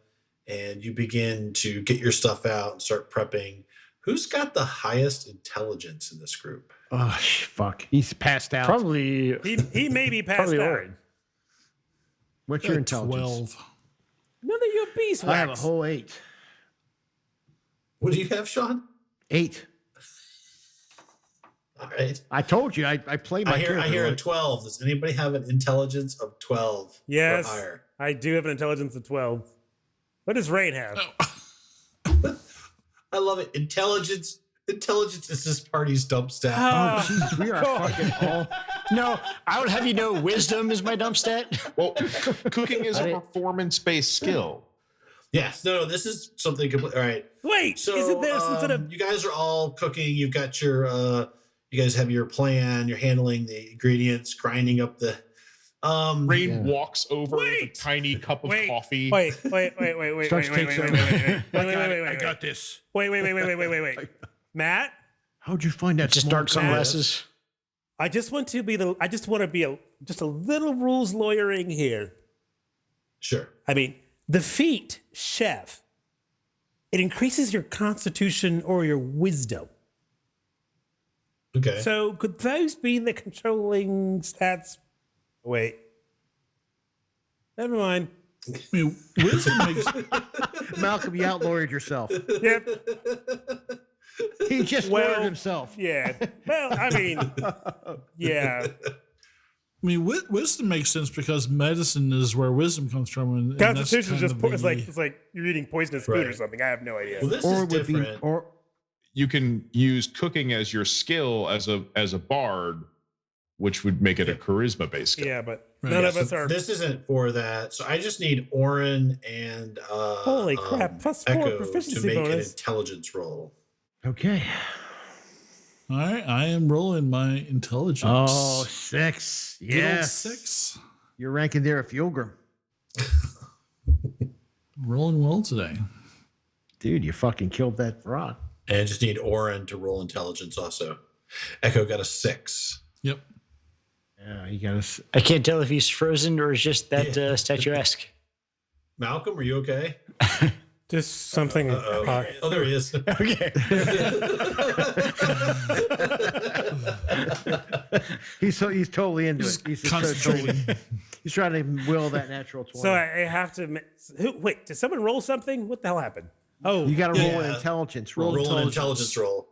and you begin to get your stuff out and start prepping. Who's got the highest intelligence in this group? Oh, fuck. He's passed out. Probably, he may be passed probably out. Orin. What's your intelligence? 12. None of your beeswax. I have a whole 8. What do you have, Sean? 8. All right. I told you, I play my I hear character a like- 12. Does anybody have an intelligence of 12 Yes, or higher? I do have an intelligence of 12. What does Rain have? I love it. Intelligence is this party's dump stat. Oh, Jesus, we are fucking all. No, I would have you know wisdom is my dump stat. Well, cooking is a performance-based skill. Yes. No, this is something complete. All right. Wait, So isn't there some sort of you guys are all cooking. You've got your you guys have your plan. You're handling the ingredients, grinding up the Rain walks over with a Wait. tiny cup of wait, coffee. Wait. Starts takes over. I got this. Wait. Matt, How'd you find that? Just small dark cat? sunglasses. I just want to be just a little rules lawyering here. Sure. I mean, the feat, chef, it increases your constitution or your wisdom. Okay. So could those be the controlling stats? Wait. Never mind. I mean, wisdom makes. Malcolm, you outlawyered yourself. Yep. He just Well, lawyered himself. Yeah. Well, I mean, yeah. I mean, wisdom makes sense because medicine is where wisdom comes from, and that's Constitution is kind just of it's like you're eating poisonous food or Right. something. I have no idea. Well, this Or is it would be, different. or You can use cooking as your skill as a bard, which would make it a charisma-based skill. Yeah, but Right. none Yeah, of so us are. this isn't for that. So I just need Orin and Holy crap, plus 4 Echo to proficiency make an bonus. intelligence roll. okay. All right, I am rolling my intelligence. Oh, 6. Good old Yes. 6. You're ranking there at Fjolgrim. Rolling well today. Dude, you fucking killed that rock. And I just need Orin to roll intelligence also. Echo got a 6. Yep. Yeah, you got us. I can't tell if he's frozen or is just that statuesque. Malcolm, are you okay? Just something. Oh, there he is. Okay. He's totally into it. He's just Concentrating. he's trying to will that natural 20. So I have to. Wait, did someone roll something? What the hell happened? Oh, you got to roll an Yeah. intelligence roll. Roll an intelligence roll.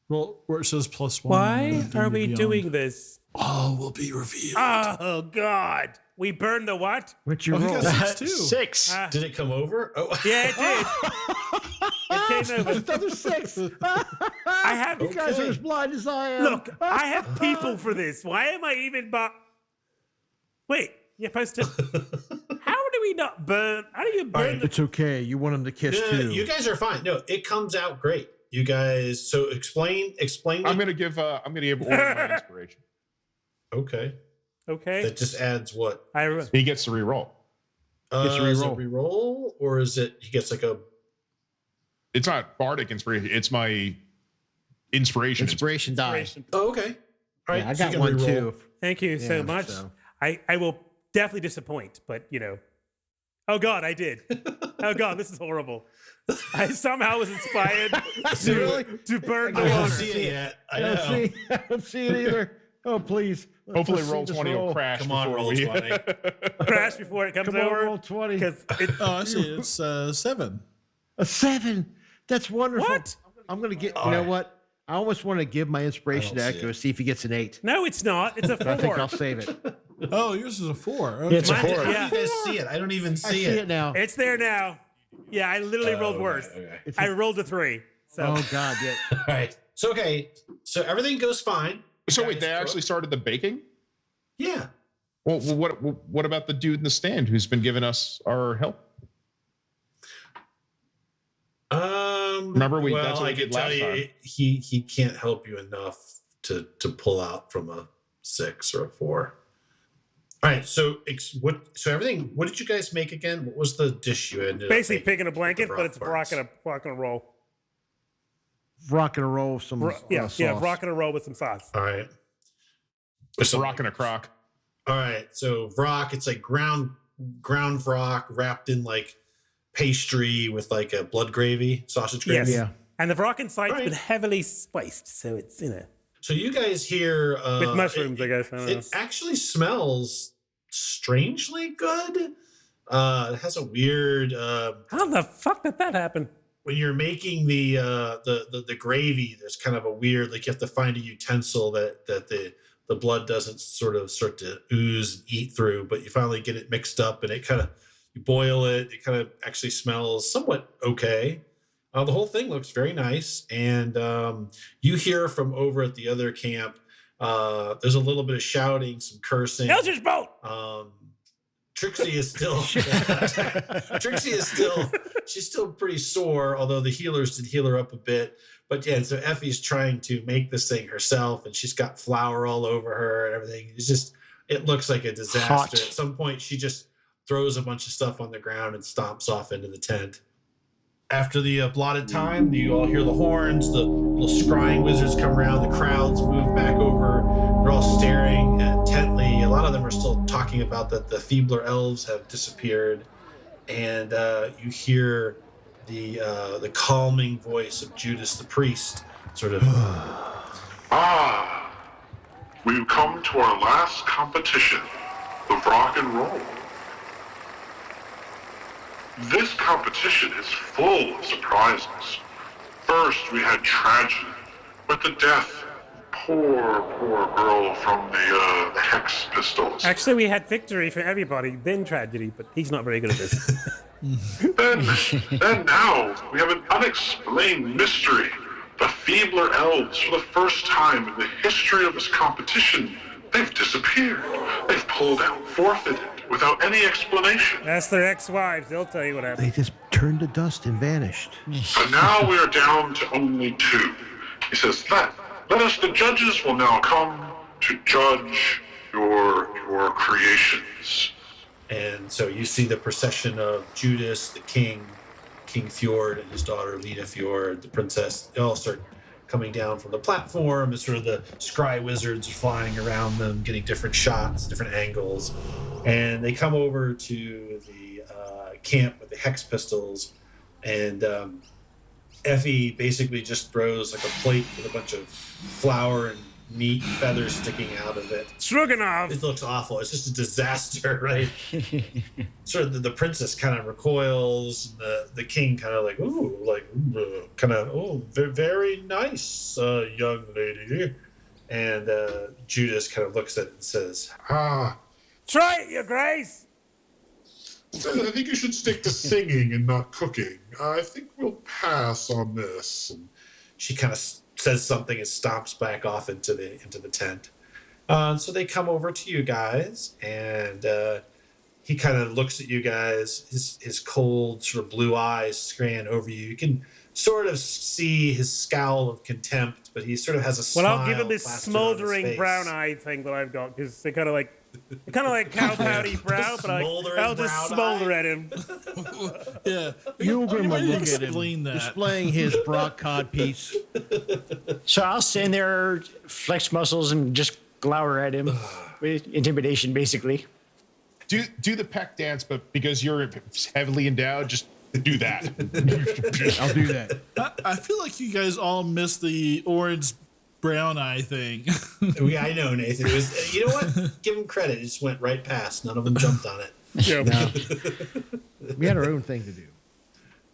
Roll where it says +1. why anything are we beyond. doing this? All will be revealed. Oh God, we burned the what? What's your Oh, he roll? got 6 too. 6. Did it come over? Oh, Yeah, it did. It came over. Another 6. I have. You guys are Okay. as blind as I am. Look, I have people for this. Why am I even? Wait, you're supposed to. How do we not burn? How do you burn? right. The... It's okay. You want him to kiss Yeah, too. you guys are fine. No, it comes out great. You guys. So explain. I'm gonna give Orin my inspiration. Okay. Okay. That just adds what? He gets to reroll. Gets a Is it reroll. reroll or is it he gets like a It's not bardic inspiration. It's my inspiration. Inspiration die. Inspiration. Oh, okay. All right. Yeah, I so you got can one reroll. too. Thank you so Yeah, much. so- I will definitely disappoint, but Oh God, I did. Oh God, this is horrible. I somehow was inspired to burn the I don't water. see it yet. I don't see it either. Oh, please. Hopefully, Let's roll see this 20 will roll. crash. Come on, before roll we... 20. Crash before it comes Come on, over. roll 20. Because it, Oh, I see. It's 7. A 7. That's wonderful. What? I'm going to get, you know what? I almost want to give my inspiration to I don't see Echo, it. see if he gets an 8. no, it's not. It's a But I think I'll 4. save it. Oh, yours is a 4. Okay. It's a Mine- 4. How Yeah. do you guys see it? I don't even I see see it now. It's there now. Yeah, I literally rolled worse. Okay. It's I a- rolled a 3. So oh, God, yeah. All right. So, so everything goes fine. So You wait, guys they cook? actually started the baking? Yeah. Well, what about the dude in the stand who's been giving us our help? Remember that's what I we did can tell last you, time. he can't help you enough to pull out from a 6 or a 4. All right. So everything. What did you guys make again? What was the dish you ended up basically making picking a with the blanket, but it's parts? Vrock N Roll. Rock and roll with some Yeah, sauce. Vrock N Roll with some sauce. All right. It's rocking a crock. All right. So Vrock, it's like ground Vrock wrapped in like pastry with like a blood gravy, sausage gravy. Yes. Yeah. And the Vrock Insight's Right. been heavily spiced, so it's So you guys hear with mushrooms, I guess. I don't know. It actually smells strangely good. It has a weird How the fuck did that happen? when you're making the gravy. There's kind of a weird, like you have to find a utensil that the blood doesn't start to ooze and eat through, but you finally get it mixed up and it kind of, you boil it. It kind of actually smells somewhat okay. The whole thing looks very nice, and you hear from over at the other camp. There's a little bit of shouting, some cursing. Eldritch Bolt! Trixie is still she's still pretty sore, although the healers did heal her up a bit. But yeah, so Effie's trying to make this thing herself, and she's got flour all over her and everything. It looks like a disaster. Hot. At some point, she just throws a bunch of stuff on the ground and stomps off into the tent. After the allotted time, you all hear the horns, the little scrying wizards come around, the crowds move back over. They're all staring intently. A lot of them are still talking about that the feebler elves have disappeared. And you hear the calming voice of Judas the priest, sort of. We've come to our last competition, the Vrock N Roll. This competition is full of surprises. First, we had tragedy with the death of poor girl from the Hex Pistols. Actually, we had victory for everybody, then tragedy, but he's not very good at this. Then now, we have an unexplained mystery. The feebler elves, for the first time in the history of this competition, they've disappeared. They've pulled out, forfeited, without any explanation. That's their ex-wives. They'll tell you what happened. They just turned to dust and vanished. So now we are down to only 2. He says, let us, the judges, will now come to judge your creations. And so you see the procession of Judas, the king, King Fjord, and his daughter Lita Fjord, the princess. They all start coming down from the platform, and sort of the scry wizards are flying around them, getting different shots, different angles. And they come over to the camp with the hex pistols, and Effie basically just throws like a plate with a bunch of flour and meat and feathers sticking out of it. Stroganoff! It looks awful. It's just a disaster, right? Sort of the princess kind of recoils, and the king kind of like, very nice, young lady. And Judas kind of looks at it and says, Try it, your grace! I think you should stick to singing and not cooking. I think we'll pass on this. and she kind of says something and stomps back off into the tent. So they come over to you guys, and he kind of looks at you guys. His cold sort of blue eyes scan over you. You can sort of see his scowl of contempt, but he sort of has a smile. Well, I'll give him this plastered on his smoldering face. brown eye thing that I've got, because they kind of like Kind of like cow patty brow, but I'll just smolder at him. Yeah. Pilgrim will Anybody look at him, explain that? displaying his Brock cod piece. So I'll stand there, flex muscles, and just glower at him with intimidation, basically. Do the peck dance, but because you're heavily endowed, just do that. I'll do that. I feel like you guys all missed the orange brown eye thing. I know, Nathan. It was, you know what? Give him credit. It just went right past. None of them jumped on it. Yeah. No. We had our own thing to do.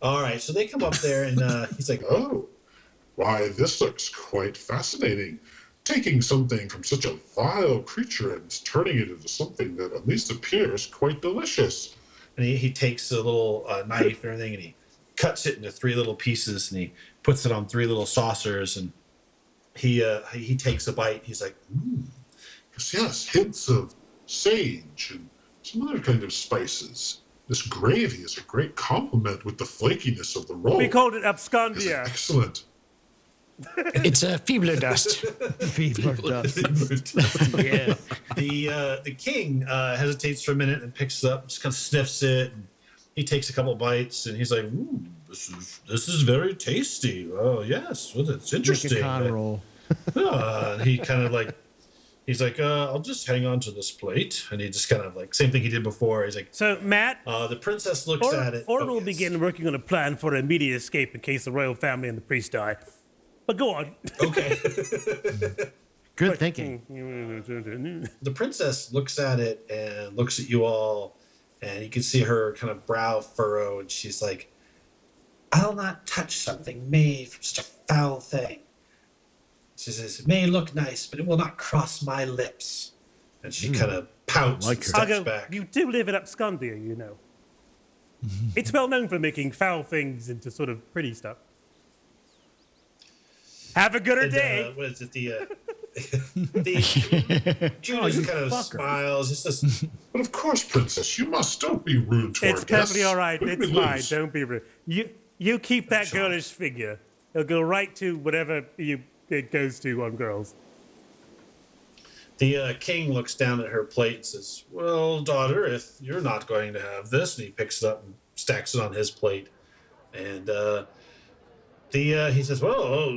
All right, so they come up there, and he's like, Oh, why, this looks quite fascinating. Taking something from such a vile creature and turning it into something that at least appears quite delicious. and he takes a little knife and everything, and he cuts it into 3 little pieces, and he puts it on 3 little saucers, and he takes a bite. He's like, Yes, hints of sage and some other kind of spices. This gravy is a great complement with the flakiness of the roll. We called it It's abscondia. excellent. It's a feebler dust. Fever dust. yeah. The king hesitates for a minute and picks it up, just kind of sniffs it. And he takes a couple bites, and he's like, "Ooh, this is very tasty. Oh yes, well, it's interesting." Make a con roll. And he kind of like, he's like, "I'll just hang on to this plate," and he just kind of like same thing he did before. He's like, So, Matt, the princess looks at it. Orin will yes. begin working on a plan for immediate escape in case the royal family and the priest die. But go on. Okay. Good thinking. The princess looks at it and looks at you all, and you can see her kind of brow furrow, and she's like, "I'll not touch something made from such a foul thing." She says, "It may look nice, but it will not cross my lips." And she kind of pouts Like and her. steps I'll go, back. you do live in Abscondia, you know. It's well known for making foul things into sort of pretty stuff. Have a gooder And, day. what is it? Judas kind of smiles. It's just, But of course, princess, you don't be rude to It's our guests. perfectly all right. What did It's we fine. lose? Don't be rude. You keep that girlish figure. It'll go right to whatever it goes to on girls. the king looks down at her plate and says, "Well, daughter, if you're not going to have this," and he picks it up and stacks it on his plate. And he says, "Well,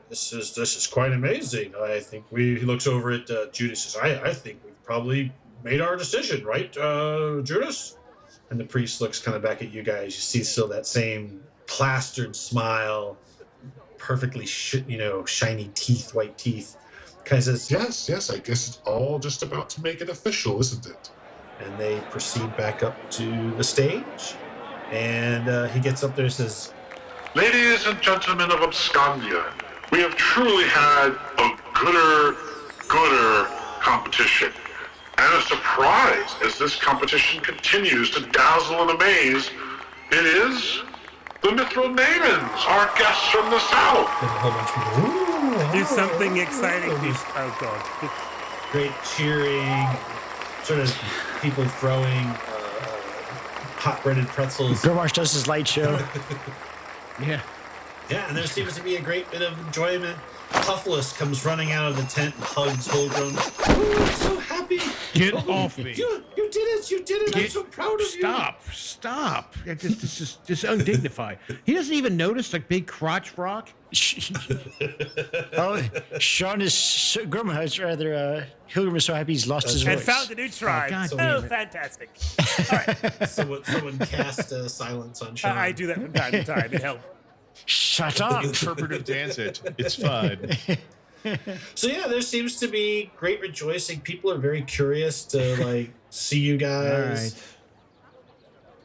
this is quite amazing. I think he looks over at Judas. Says, I think we've probably made our decision, right, Judas?" And the priest looks kind of back at you guys. You see still that same plastered smile, perfectly shiny teeth, white teeth. Kind of says, Yes, I guess it's all just about to make it official, isn't it? and they proceed back up to the stage. And he gets up there and says, Ladies and gentlemen of Abscondia, we have truly had a gooder competition. And a surprise as this competition continues to dazzle and amaze, it is the Mithril Maidens, our guests from the south. there's a whole bunch of people, "Ooh, Do oh, something oh, exciting. oh." Oh, God. Great cheering, sort of people throwing hot breaded pretzels. Gromarsh does his light show. Yeah. Yeah, and there seems to be a great bit of enjoyment. Puffless comes running out of the tent and hugs Holgrim. "Oh, I'm so happy. Get Oh, off me. You did it. I'm so proud of you." Stop. This is just undignified. He doesn't even notice the big crotch rock. Oh, Sean is Hilgrim is so happy he's lost his And voice. found a new tribe. God Oh, damn it. fantastic. Someone cast silence on Sean. I do that from time to time. It helps. Shut up. Interpretive dance it. It's fun. So yeah, there seems to be great rejoicing. People are very curious to see you All guys. right.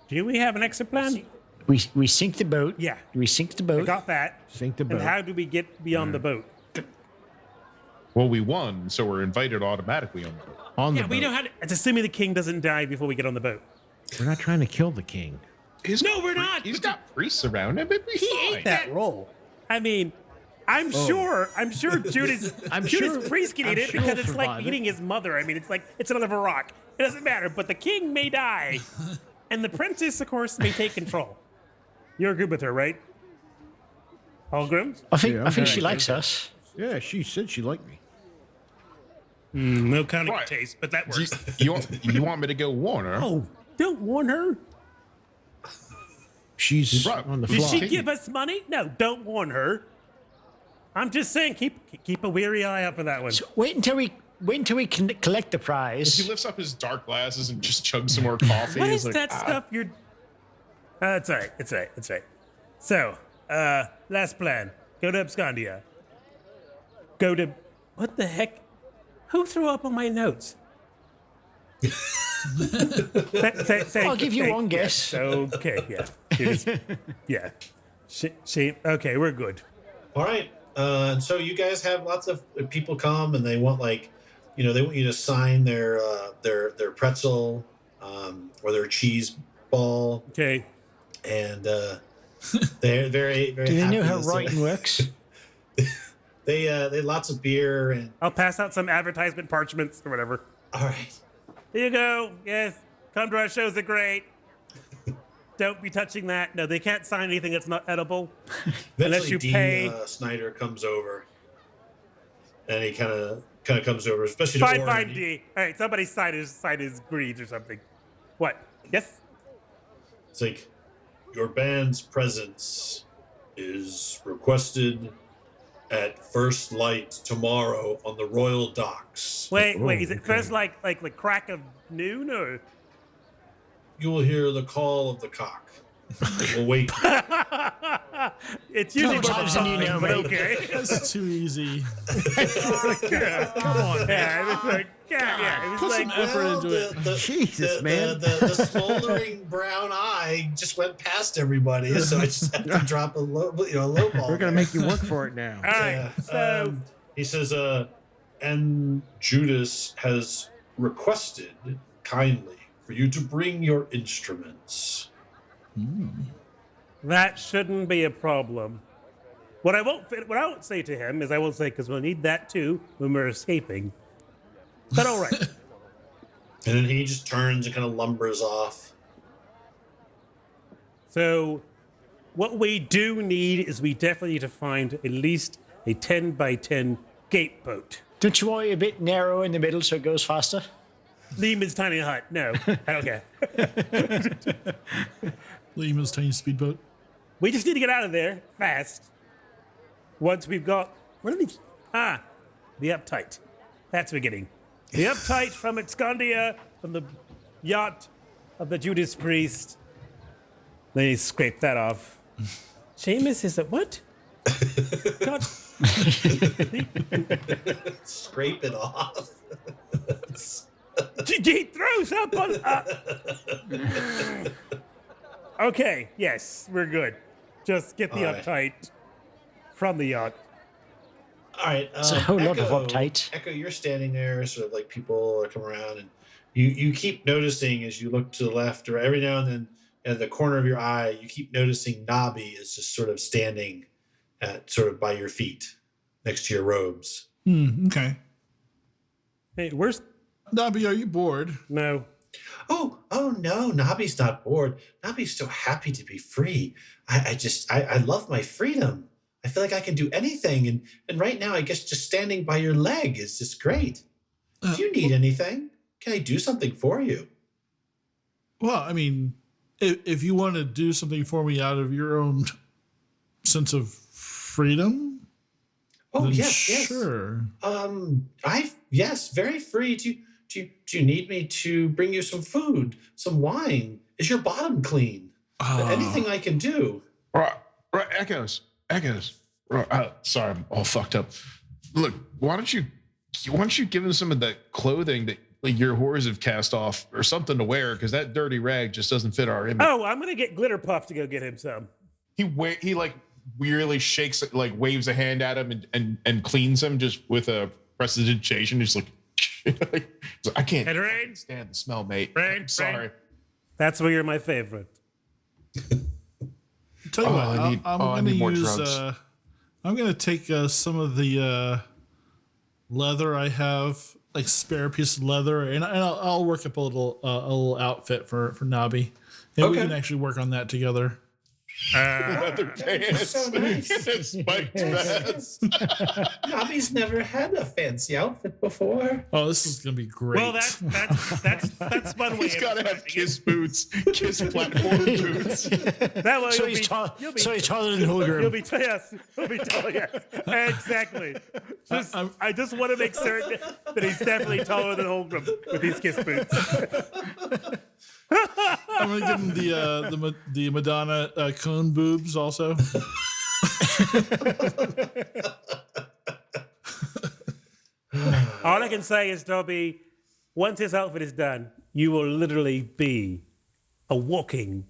Do we have an exit plan? We sink the boat. Yeah. We sink the I boat. got that. Sink the And boat. how do we get beyond the boat? Well, we won, so we're invited automatically on the boat. On the Yeah, we boat. know how to. It's assuming the king doesn't die before we get on the boat. We're not trying to kill the king. No, we're not. He's got priests around him. It'd be He fine. ate that roll. I mean, I'm sure Judas sure- priest can I'm eat it sure because he'll it's like survive it. eating his mother. I mean, it's another Vrock. It doesn't matter, but the king may die. And the princess, of course, may take control. You're good with her, right? Holgrim? I think Yeah, I think okay. she likes us. Yeah, she said she liked me. No counting Right. taste, but that works. You want me to go warn her? Oh, don't warn her. She's Right. on the Did fly. she give us money? No, don't warn her. I'm just saying, keep a weary eye out for that one. So wait until we collect the He prize. lifts up his dark glasses and just chugs some more coffee. What He's is like, that stuff you're... It's all right. It's all right. It's all right. So, last plan. Go to Abscondia. Go to... What the heck? Who threw up on my notes? I'll give you one guess. Okay, yeah. Yeah. She... Okay, we're good. All right. And so you guys have lots of people come and they want they want you to sign their pretzel or their cheese ball, Okay. and they're very very. Do they know happy how to see- writing works? They lots of beer and I'll pass out some advertisement parchments or whatever. all right. Here you go. Yes. Come to our shows are great. Don't be touching that. No, they can't sign anything that's not edible. Unless Eventually, you Dean pay. Snyder comes over, and he kind of comes over, especially to Fine, Orin. fine, D. All right, somebody sign his greed or something. What? Yes? It's like, your band's presence is requested at first light tomorrow on the Royal Docks. Wait, is it first like the crack of noon or? You will hear the call of the cock. It will wake you. It's usually Sometimes about you know, but mate. okay. That's too easy. Come on. Yeah, it was like, yeah, it was Put like, some effort into it. Jesus, man. The smoldering brown eye just went past everybody, so I just had to drop a low ball. We're gonna make you work for it now. all right. So He says, and Judas has requested kindly for you to bring your instruments. that shouldn't be a problem. What I won't say to him is I won't say because we'll need that too when we're escaping. But all right. And then he just turns and kind of lumbers off. So, what we do need is we definitely need to find at least a 10 by 10 gate boat. Don't you want it a bit narrow in the middle so it goes faster? Lehman's tiny hut. No, I don't care. Lima's tiny speedboat. We just need to get out of there fast. Once we've got what are these? The uptight. That's beginning. The uptight from Abscondia, from the yacht of the Judas priest. They scrape that off. Seamus is at what? God. Scrape it off. He throws up on. Okay, yes, we're good. Just get the All right. uptight from the yacht. All right. It's a whole lot of Echo, uptight. Echo, you're standing there, sort of like people are coming around, and you keep noticing as you look to the left, or every now and then, at the corner of your eye, you keep noticing Nobby is just sort of standing at sort of by your feet, next to your robes. Okay. Hey, where's Nobby, are you bored? no? Oh no, Nobby's not bored. Nobby's so happy to be free. I love my freedom. I feel like I can do anything, and right now I guess just standing by your leg is just great. Do you need anything? Can I do something for you? Well, I mean, if you want to do something for me out of your own sense of freedom, Oh then yes. sure. Yes, very free. Do you need me to bring you some food, some wine? Is your bottom clean? Anything I can do? Right, echoes. Right, sorry, I'm all fucked up. Look, why don't you give him some of that clothing that like your whores have cast off or something to wear, because that dirty rag just doesn't fit our image. Oh, I'm gonna get Glitter Puff to go get him some. He like weirdly shakes, like waves a hand at him and cleans him just with a prestidigitation. Just like I can't And Rain? stand the smell, mate. Rain, I'm sorry. Rain. That's where you're my favorite. Tell you Oh, what, I need- I'm oh, I going to need more use. drugs. I'm going to take some of the leather I have, like spare piece of leather, and I'll work up a little outfit for Nobby, and we Okay. can actually work on that together. leather pants, so nice. and spiked vest. Nobby's never had a fancy outfit before. Oh, this is gonna be great. Well, that's one way. He's got to have Kiss boots, Kiss platform boots. That way So you'll he's, you'll be, so he's taller than Holgrim. You'll be yes. You'll be taller. Yes, exactly. I just want to make certain that he's definitely taller than Holgrim with these Kiss boots. I'm gonna give him the Madonna cone boobs also. All I can say is, Toby, once this outfit is done, you will literally be a walking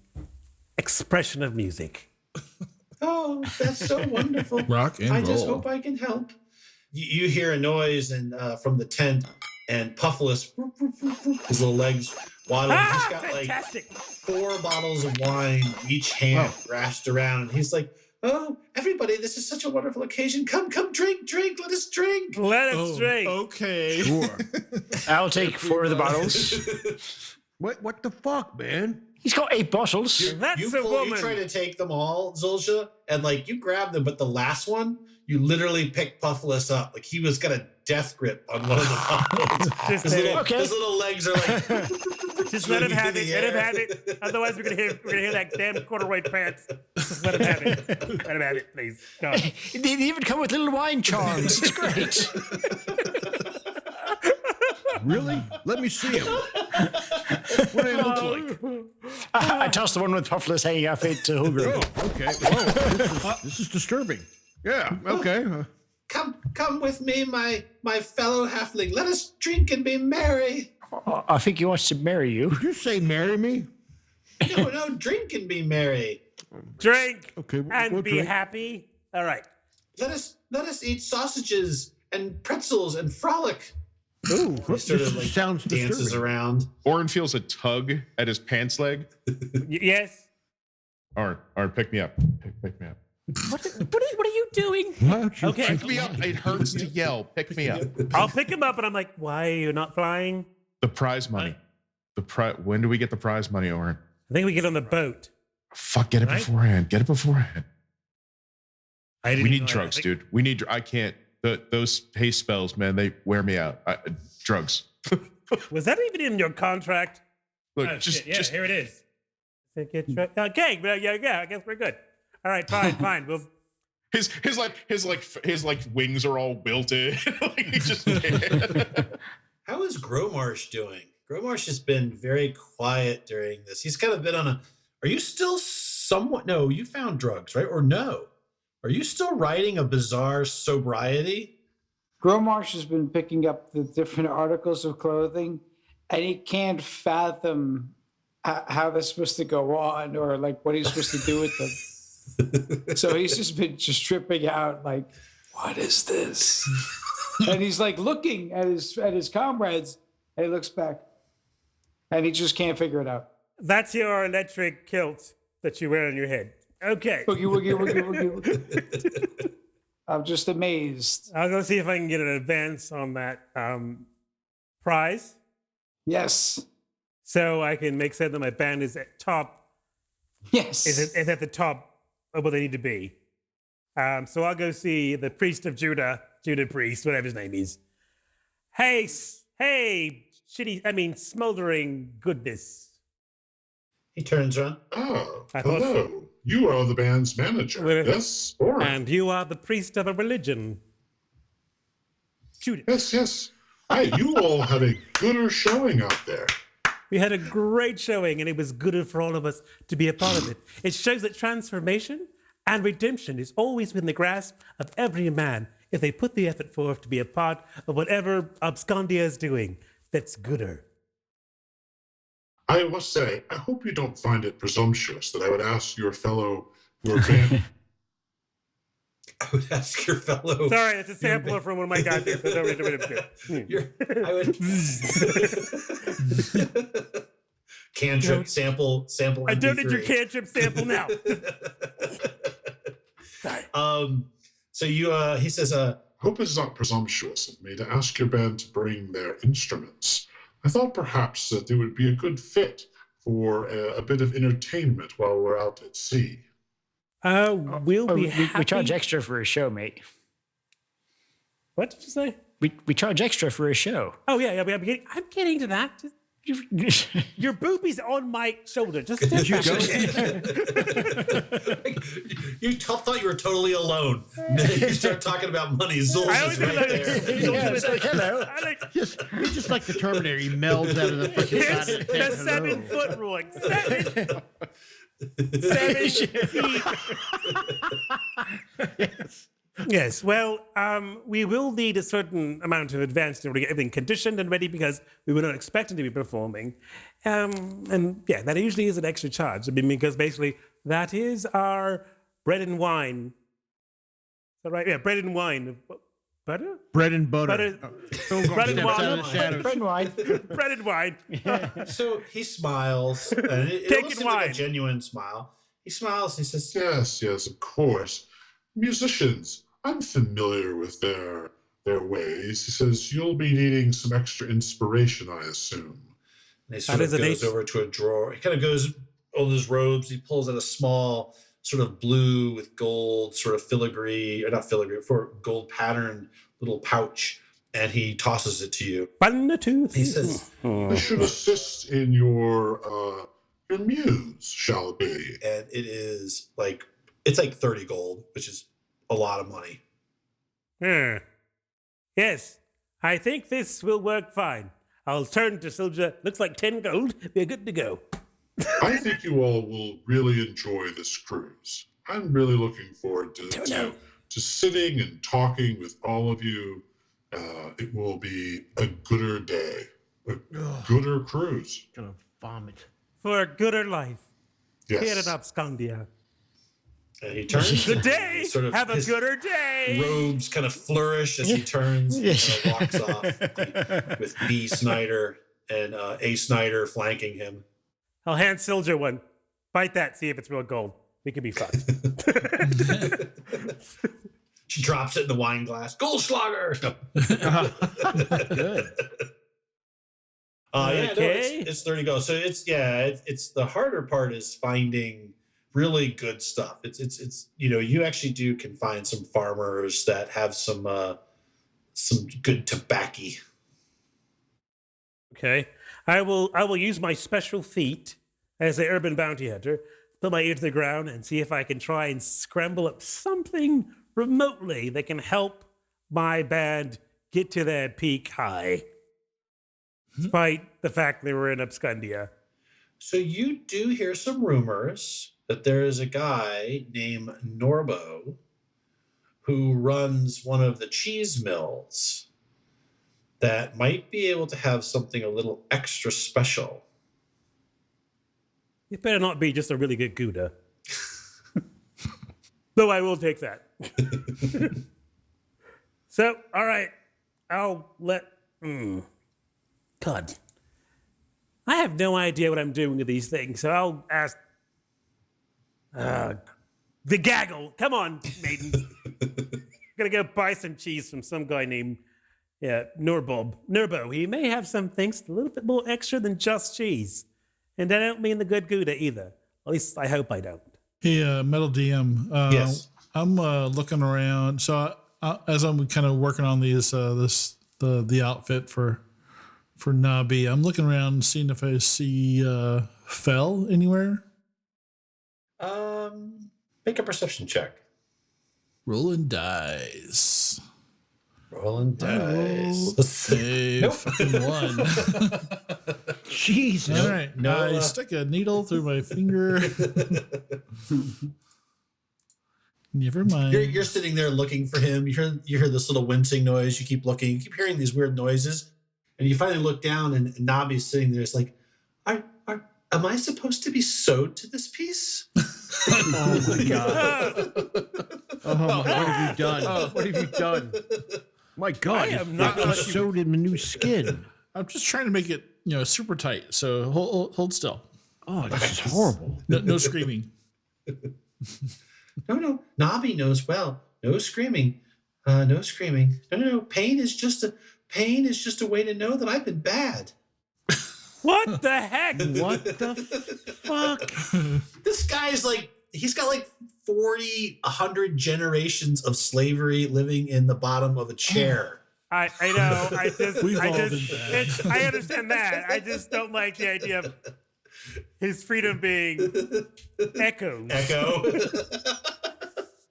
expression of music. Oh, that's so wonderful. Rock and I just roll. hope I can help. You hear a noise and from the tent, and Puffless, his little legs waddling. He's got Fantastic. like 4 bottles of wine, each hand grasped around. And he's like, "Oh, everybody, this is such a wonderful occasion. Come, drink. Let us drink." Let us drink. Okay. Sure. I'll take 4 of the bottles. What the fuck, man? He's got 8 bottles. That's You a woman. try to take them all, Zulja, and like you grab them, but the last one, you literally pick Puffless up. Like he was got a death grip on one of the bottles. Just His let little, Okay. his little legs are like Just let him have it. swinging Let in him the have it. Otherwise, we're gonna hear that damn corduroy pants. Just let him have it. Let him have it, please. Go. They even come with little wine charms. It's great. Really? Let me see him. What do they look like? I tossed the one with Puffless hanging off it to Holgrim. Oh, okay. Whoa, this is disturbing. Yeah, okay. Come with me, my fellow halfling. Let us drink and be merry. I think he wants to marry you. Did you say marry me? No, drink and be merry. Drink Okay, and we'll be drink. happy. All right. Let us eat sausages and pretzels and frolic. Ooh, He sort of like sounds dances disturbing. around. Orin feels a tug at his pants leg. Yes. Orin, pick me up. Pick me up. What are you doing? Why don't you Okay. Pick me up. It hurts to yell. Pick me up. I'll pick him up, and I'm like, why are you not flying? The prize money. When do we get the prize money, Orin? I think we get on the boat. Fuck, get it Right? beforehand. Get it beforehand. I didn't We know need that. drugs, dude. We need. I can't. Those haste spells, man. They wear me out. Drugs. Was that even in your contract? Look, Oh, just shit. Yeah, here it is. Okay, yeah. I guess we're good. All right, fine. We'll. his wings are all wilted. Like he just. How is Gromarsh doing? Gromarsh has been very quiet during this. He's kind of been on a. Are you still somewhat? No, you found drugs, right? Or no? Are you still riding a bizarre sobriety? Gromarsh has been picking up the different articles of clothing, and he can't fathom how they're supposed to go on or like what he's supposed to do with them. So he's just been tripping out, like, what is this? And he's like looking at his comrades, and he looks back, and he just can't figure it out. That's your electric kilt that you wear on your head. Okay. Boogie, woogie, woogie, woogie, woogie. I'm just amazed. I'll go see if I can get an advance on that prize, Yes. so I can make certain that my band is at top. Yes. Is at the top of what they need to be. So I'll go see the priest of Judah priest, whatever his name is. Hey, smoldering goodness. He turns around. Oh, I thought so. hello. You are the band's manager. Well, Yes, Orin. And you are the priest of a religion. Shoot it. Yes. Hey, you all had a gooder showing out there. We had a great showing, and it was good for all of us to be a part of it. It shows that transformation and redemption is always within the grasp of every man if they put the effort forth to be a part of whatever Abscondia is doing that's gooder. I must say, I hope you don't find it presumptuous that I would ask your band. I would ask your fellow. Sorry, it's a sampler from one of my guys. I would. Cantrip sample. I don't need your MP3. cantrip sample now. Sorry. So he says, Hope it is not presumptuous of me to ask your band to bring their instruments. I thought perhaps that they would be a good fit for a bit of entertainment while we're out at sea. We'll be happy. We charge extra for a show, mate. What did you say? We charge extra for a show. Oh, yeah. I'm getting to that. Your booby's on my shoulder. Just step You thought you were totally alone. You start talking about money. Zul's is right there. Yeah, it's like, hello. He's just like the Terminator. He melds out of the fucking side of the tent. The 7 foot rule. 7 feet. Yes. Yes, well, we will need a certain amount of advance in order to get everything conditioned and ready because we were not expecting to be performing. And yeah, that usually is an extra charge. I mean, because basically that is our bread and wine. Is that right? Yeah, bread and wine. Butter? Bread and butter. Bread and wine. Bread and wine. Bread and wine. So he smiles. And it Taking almost seems like wine. a genuine smile. He smiles and he says, Yes, of course. Musicians, I'm familiar with their ways. He says, you'll be needing some extra inspiration, I assume. And he sort of goes over to a drawer. He kind of goes on his robes. He pulls out a small sort of blue with gold sort of filigree, or not filigree, for gold patterned little pouch. And he tosses it to you. 1, 2, 3. He says, I should assist in your muse, shall it be? and it is like, it's like 30 gold, which is a lot of money. Yes, I think this will work fine. I'll turn to Silja. Looks like 10 gold. We're good to go. I think you all will really enjoy this cruise. I'm really looking forward to sitting and talking with all of you. It will be a gooder day, a gooder cruise. Gonna vomit. For a gooder life. Yes. Here at Abscondia. And he turns. Good day. Sort of Have a his gooder day. robes kind of flourish as he turns and walks off with B. Snyder and A. Snyder flanking him. I'll hand Silja one. Bite that, see if it's real gold. We could be fun. She drops it in the wine glass. Goldschlager! Good. It's 30 gold. So it's the harder part is finding really good stuff. It's you actually can find some farmers that have some good tobacco. Okay. I will use my special feat as an urban bounty hunter, put my ear to the ground and see if I can try and scramble up something remotely that can help my band get to their peak high. Despite the fact they were in Abscondia. So you do hear some rumors that there is a guy named Norbo who runs one of the cheese mills that might be able to have something a little extra special. It better not be just a really good Gouda. Though I will take that. So, all right. I'll let... God. I have no idea what I'm doing with these things, so I'll ask... the gaggle. Come on, maidens. I'm gonna go buy some cheese from some guy named Nurbo. He may have some things a little bit more extra than just cheese. And I don't mean the good Gouda either. At least I hope I don't. Hey, Metal DM. Yes. I'm looking around. So as I'm kind of working on these, the outfit for Nabi, I'm looking around, seeing if I see Fell anywhere. Make a perception check. Rolling dice. Rolling dice. Nope. Fucking one. Jesus. All right. I stick a needle through my finger. Never mind. You're sitting there looking for him. You hear this little wincing noise. You keep looking. You keep hearing these weird noises, and you finally look down, and Nabi's sitting there. It's like, am I supposed to be sewed to this piece? Oh my god. What have you done? What have you done? My god, I am not gonna sewed him a new skin. I'm just trying to make it, super tight. So hold still. Oh, this is horrible. No screaming. No. Nabi knows well. No screaming. No screaming. No. Pain is just a way to know that I've been bad. What the heck? What the fuck? This guy's like he's got like 100 generations of slavery living in the bottom of a chair. I know. We've all been bad. I understand that. I just don't like the idea of his freedom being echoed. Echo.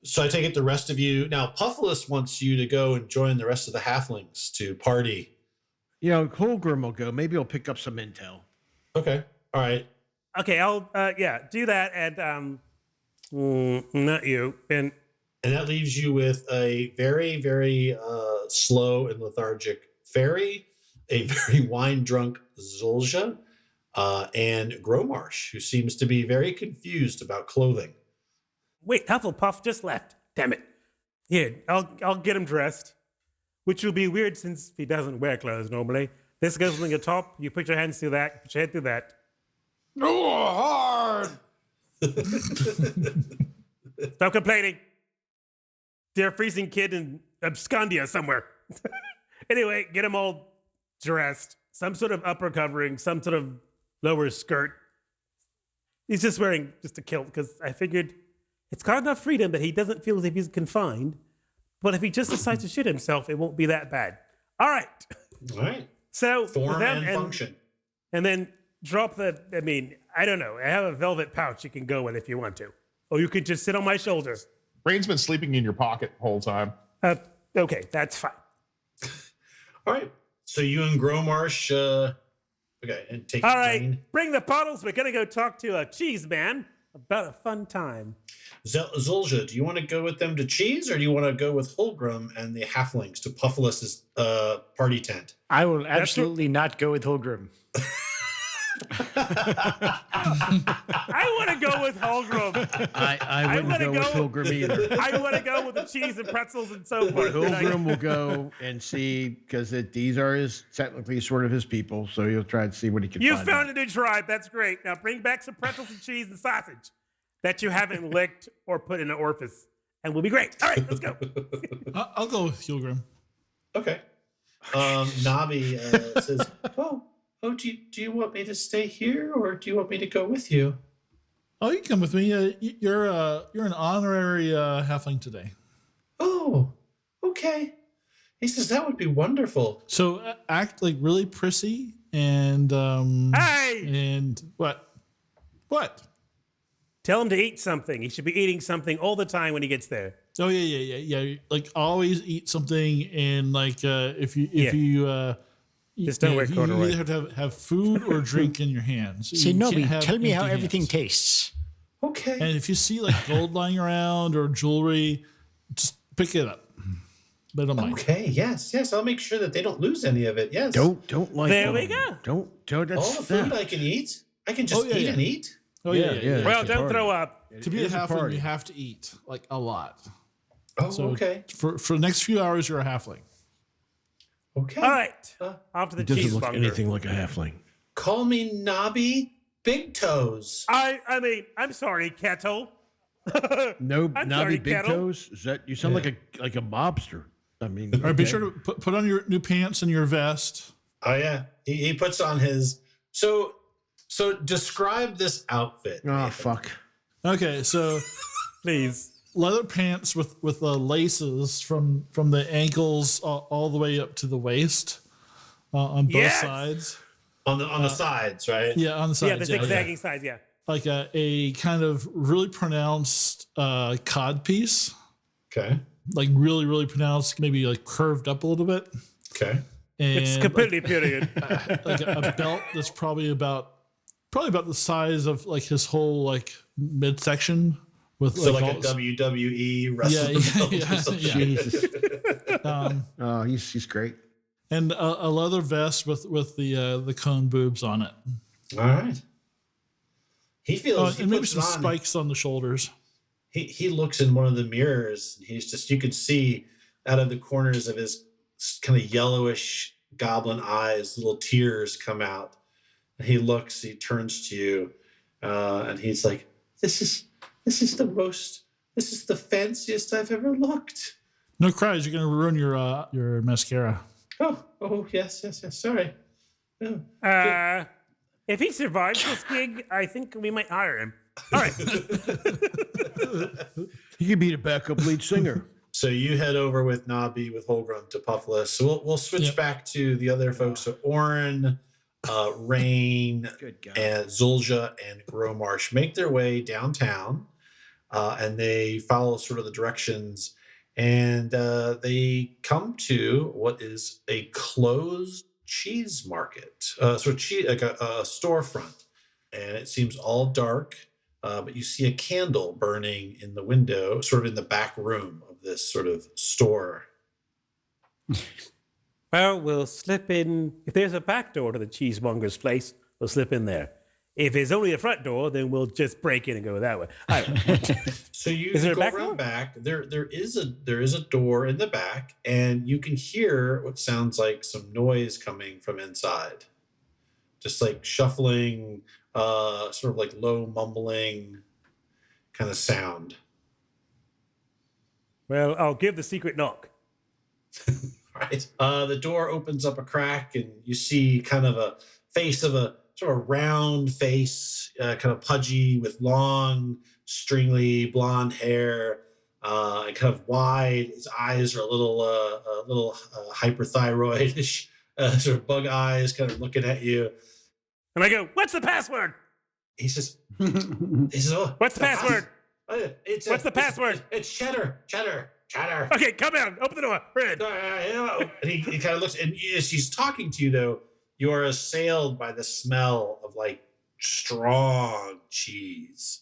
So I take it the rest of you now. Puffalus wants you to go and join the rest of the halflings to party. You know, Holgrim will go. Maybe he'll pick up some intel. Okay. All right. Okay, I'll do that, and not you. And that leaves you with a very, very slow and lethargic fairy, a very wine-drunk Zulja, and Gromarsh, who seems to be very confused about clothing. wait, Hufflepuff just left. Damn it. Here, I'll get him dressed, which will be weird since he doesn't wear clothes normally. This goes on your top. You put your hands through that. Put your head through that. Oh, hard. Stop complaining. They're freezing kid in Abscondia somewhere. Anyway, get him all dressed. Some sort of upper covering, some sort of lower skirt. He's just wearing just a kilt because I figured it's got enough freedom that he doesn't feel as if he's confined. But if he just decides to shoot himself, it won't be that bad. All right. All right. So Form and function. And then drop the, I don't know. I have a velvet pouch you can go with if you want to. Or you could just sit on my shoulder. Rain's been sleeping in your pocket the whole time. Okay, that's fine. All right. So you and Gromarsh, okay, and take. All right, Jane. bring the bottles. We're gonna go talk to a cheese man about a fun time. Zulja, do you want to go with them to Cheese, or do you want to go with Holgrim and the halflings to Puffalus's party tent? I will absolutely not go with Holgrim. I want to go with Holgrim. I wouldn't go with Holgrim either. I want to go with the cheese and pretzels and so forth. Holgrim will go and see, because these are technically sort of his people, so he'll try to see what he can You find. found a new tribe. That's great. Now bring back some pretzels and cheese and sausage that you haven't licked or put in an orifice, and we'll be great. All right, let's go. I'll go with Hilgrim. Okay. Nabi says, "Oh, do you want me to stay here, or do you want me to go with you?" Oh, you can come with me. You're an honorary halfling today. Oh, okay. He says that would be wonderful. So act like really prissy and Hey! And what? Tell him to eat something. He should be eating something all the time when he gets there. Oh yeah. Like always eat something, and like if you just don't wear corduroy. You either have to have food or drink in your hands. See, You Nobi, can't have tell me how empty everything hands. tastes. Okay. And if you see like gold lying around or jewelry, just pick it up. They don't mind. Okay. Yes. I'll make sure that they don't lose any of it. Yes. Don't like There them. we go. Don't. That's All the food theft. I can eat. I can just eat and eat. Oh Yeah. yeah. Well, It's a don't party. throw up. To be a It is a halfling, party. you have to eat like a lot. Oh, So okay. For the next few hours, you're a halfling. Okay. All right. Off to the It doesn't cheese look bunker. anything like a halfling. Call me Nabi Big Toes. I'm sorry, Kettle. No, I'm Nabi sorry, Big Kettle. Toes. Is that you sound like a mobster? I mean, All right, be okay. sure to put on your new pants and your vest. Oh yeah. He puts on his. So describe this outfit. Oh Nathan. fuck. Okay, so Please. leather pants with laces from the ankles all the way up to the waist on both Yes! sides. On the sides, right? Yeah, on the sides. Yeah, the zigzagging sides, yeah. Like a kind of really pronounced cod piece, Okay. like really, really pronounced, maybe like curved up a little bit. Okay. And It's completely period. like a belt that's probably about the size of like his whole like midsection with So like all a WWE wrestling belt or some yeah. shit. Jesus. um, Oh, he's great. and a leather vest with the cone boobs on it. All right. He feels. he and maybe puts some it on. spikes on the shoulders. He looks in one of the mirrors. And he's just, you could see out of the corners of his kind of yellowish goblin eyes, little tears come out. And he looks. He turns to you, and he's like, "This is the fanciest I've ever looked." No cries, you're gonna ruin your mascara. Oh, yes. Sorry. Oh, If he survives this gig, I think we might hire him. All right. He could be the backup lead singer. So you head over with Nabi, with Holgrim to Puffless. So we'll switch back to the other folks. So Orin, Rain, and Zulja and Gromarsh make their way downtown, and they follow sort of the directions, and they come to what is a closed cheese market, like a storefront, and it seems all dark. But you see a candle burning in the window, sort of in the back room of this sort of store. Well, we'll slip in. If there's a back door to the cheesemonger's place, we'll slip in there. If it's only a front door, then we'll just break in and go that way. So you Is there a go back around door? back. There is a door in the back, and you can hear what sounds like some noise coming from inside, just like shuffling, sort of like low mumbling kind of sound. Well, I'll give the secret knock. Right. The door opens up a crack, and you see kind of a face of a sort of round face, kind of pudgy with long, stringly blonde hair, and kind of wide. His eyes are a little hyperthyroidish, sort of bug eyes, kind of looking at you. And I go, "What's the password?" He says, "Oh, What's the password? What's the password?" It's cheddar. Okay, come in. Open the door. We're in. And he kind of looks, and as he's talking to you, though, you are assailed by the smell of like strong cheese,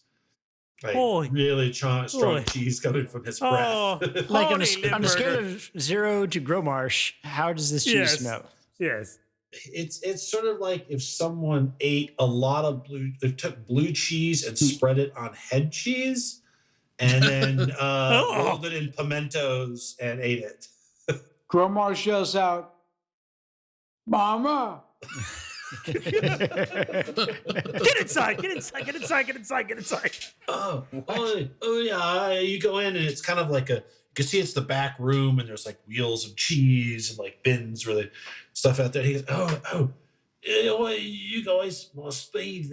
like really strong cheese coming from his breath. Like on a scale of 0 to Gromarsh, how does this cheese smell? Yes. It's sort of like if someone ate a lot of they took blue cheese and spread it on head cheese, and then rolled it in pimentos and ate it. Gromarsh yells out, "Mama!" Get inside. Oh yeah. You go in, and it's kind of like you can see it's the back room, and there's like wheels of cheese and like bins where the stuff out there. He goes, you guys must be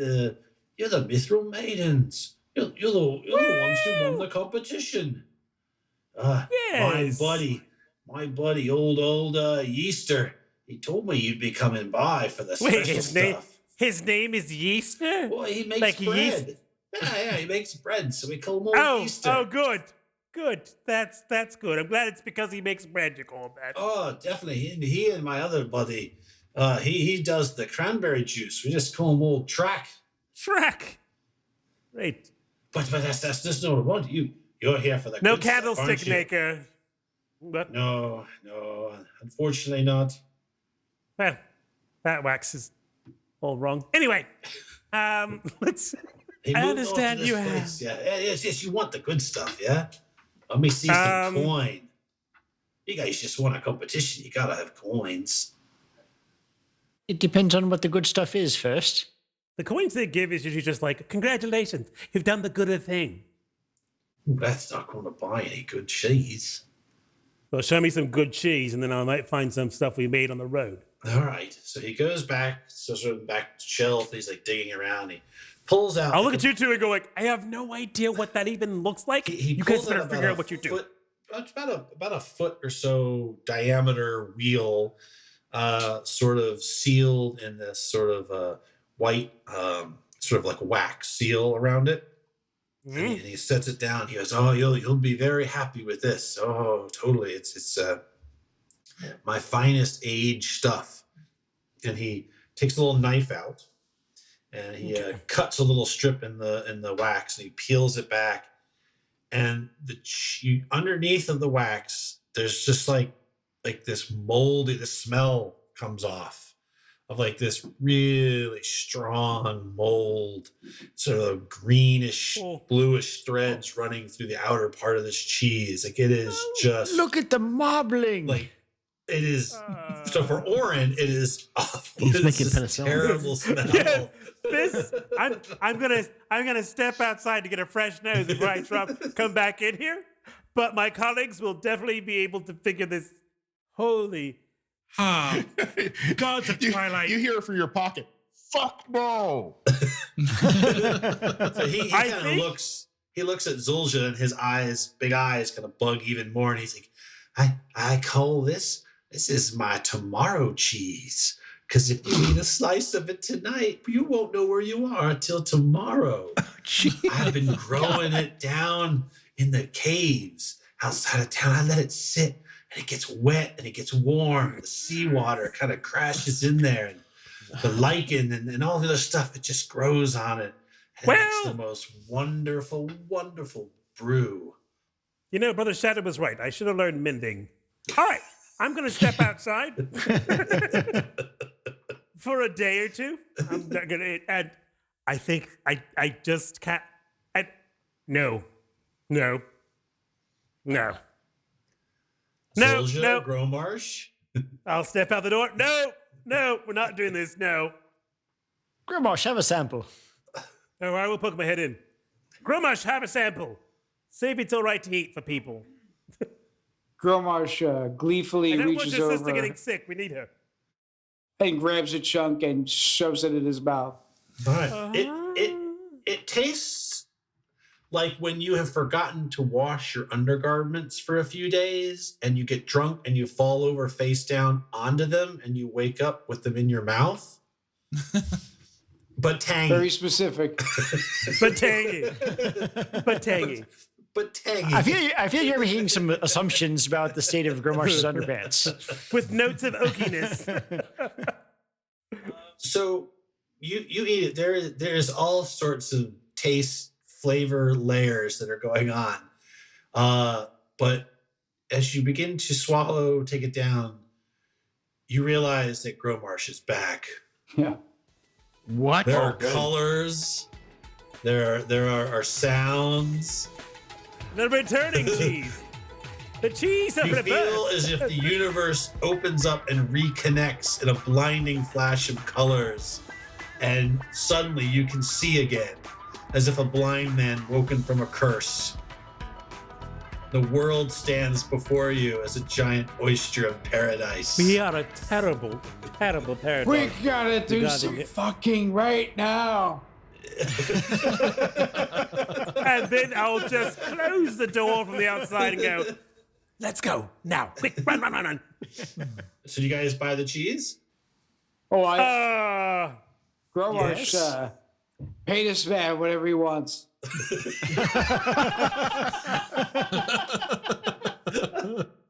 you're the Mithril Maidens. You're the ones who won the competition. Yes. My buddy, old Yeaster. He told me you'd be coming by for the special stuff. His name is Yeaster? Well, he makes like bread. yeast? Yeah, he makes bread, so we call him Old Yeaster. Oh, good. That's good. I'm glad it's because he makes bread you call him that. Oh, definitely. He and my other buddy, he does the cranberry juice. We just call him Old Track. Track. Great. But that's just not what you're here for the No good stuff, candlestick aren't you? maker. What? No, unfortunately not. Well, that wax is all wrong. Anyway, let's. He I moved understand off to you this have. place. Yeah, yes, you want the good stuff, yeah? Let me see some coin. You guys just won a competition. You gotta have coins. It depends on what the good stuff is first. The coins they give is usually just like, "Congratulations, you've done the good thing." Ooh, that's not going to buy any good cheese. Well, show me some good cheese, and then I might find some stuff we made on the road. All right. So he goes back, sort of back to shelf. He's like digging around. He pulls out. I'll look at you two and go like, "I have no idea what that even looks like." You guys better figure out what you do. It's about a foot or so diameter wheel, sort of sealed in this sort of white, sort of like wax seal around it. Mm-hmm. And he sets it down. He goes, "Oh, you'll be very happy with this. Oh, totally. It's my finest aged stuff." And he takes a little knife out, and he cuts a little strip in the wax, and he peels it back. And underneath of the wax, there's just like this moldy. The smell comes off of like this really strong mold, sort of greenish, bluish threads running through the outer part of this cheese. Like it is just Look at the marbling. like it is. So for Orin, it is awful. He's It is making this penicillin. terrible smell. Yeah, I'm gonna step outside to get a fresh nose before I come back in here. But my colleagues will definitely be able to figure this. Holy Huh. gods of Twilight! You hear it from your pocket. fuck no. So he kind of looks. He looks at Zulja and his big eyes, kind of bug even more, and he's like, "I call this. This is my tomorrow cheese. Because if you eat a slice of it tonight, you won't know where you are until tomorrow. I've been growing it down in the caves outside of town. I let it sit, and it gets wet, and it gets warm. The seawater kind of crashes in there, and the lichen and all the other stuff, it just grows on it. And it makes the most wonderful, wonderful brew. You know, Brother Shadow was right. I should have learned mending. All right, I'm going to step outside for a day or two. I'm not going to, and I think I just can't. No. Zulja, Gromarsh. I'll step out the door. No, we're not doing this. No. Gromarsh, have a sample. Oh, I will poke my head in. Gromarsh, have a sample. See if it's all right to eat for people. Gromarsh gleefully I don't want reaches your over sister getting sick. We need her. and grabs a chunk and shoves it in his mouth. All right. It tastes like when you have forgotten to wash your undergarments for a few days and you get drunk and you fall over face down onto them and you wake up with them in your mouth. But tangy. Very specific. But tangy. But tangy. But tangy. I feel you're making some assumptions about the state of Gromarsh's underpants. With notes of oakiness. So you eat it. There's all sorts of taste, flavor layers that are going on. But as you begin to swallow, take it down, you realize that Gromarsh is back. Yeah. What? There are colors. There are sounds. The returning cheese. The cheese of You rebirth. feel as if the universe opens up and reconnects in a blinding flash of colors. And suddenly you can see again, as if a blind man woken from a curse. The world stands before you as a giant oyster of paradise. We are a terrible, terrible paradise. We gotta do gotta some get- fucking right now. And then I'll just close the door from the outside and go, let's go now. Quick, run. So you guys buy the cheese? Oh, Gromarsh, Yes. pay this man whatever he wants.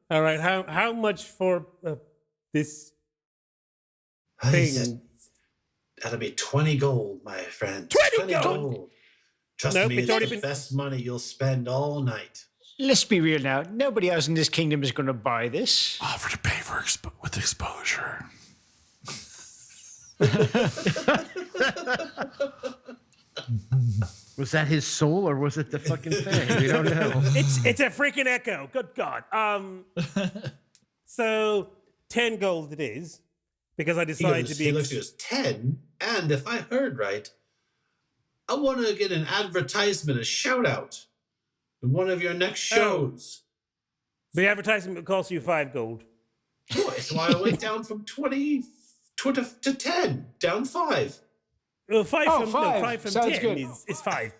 All right, how much for this He said, thing? that'll be 20 gold, my friend. 20 gold? Trust Nope, me, it's it's already the been- best money you'll spend all night. Let's be real now. Nobody else in this kingdom is going to buy this. Offer to pay for with exposure. Was that his soul or was it the fucking thing? We don't know. It's a freaking echo. Good God. So 10 gold it is, because I He decided goes, to be. he looks at us, 10? And if I heard right, I want to get an advertisement, a shout out in one of your next shows. The advertisement would cost you 5 gold. Boy, that's why I went down from 20 to 10, down 5. Well, 5 Oh, from, five. No, 5 from Sounds 10 good. is 5.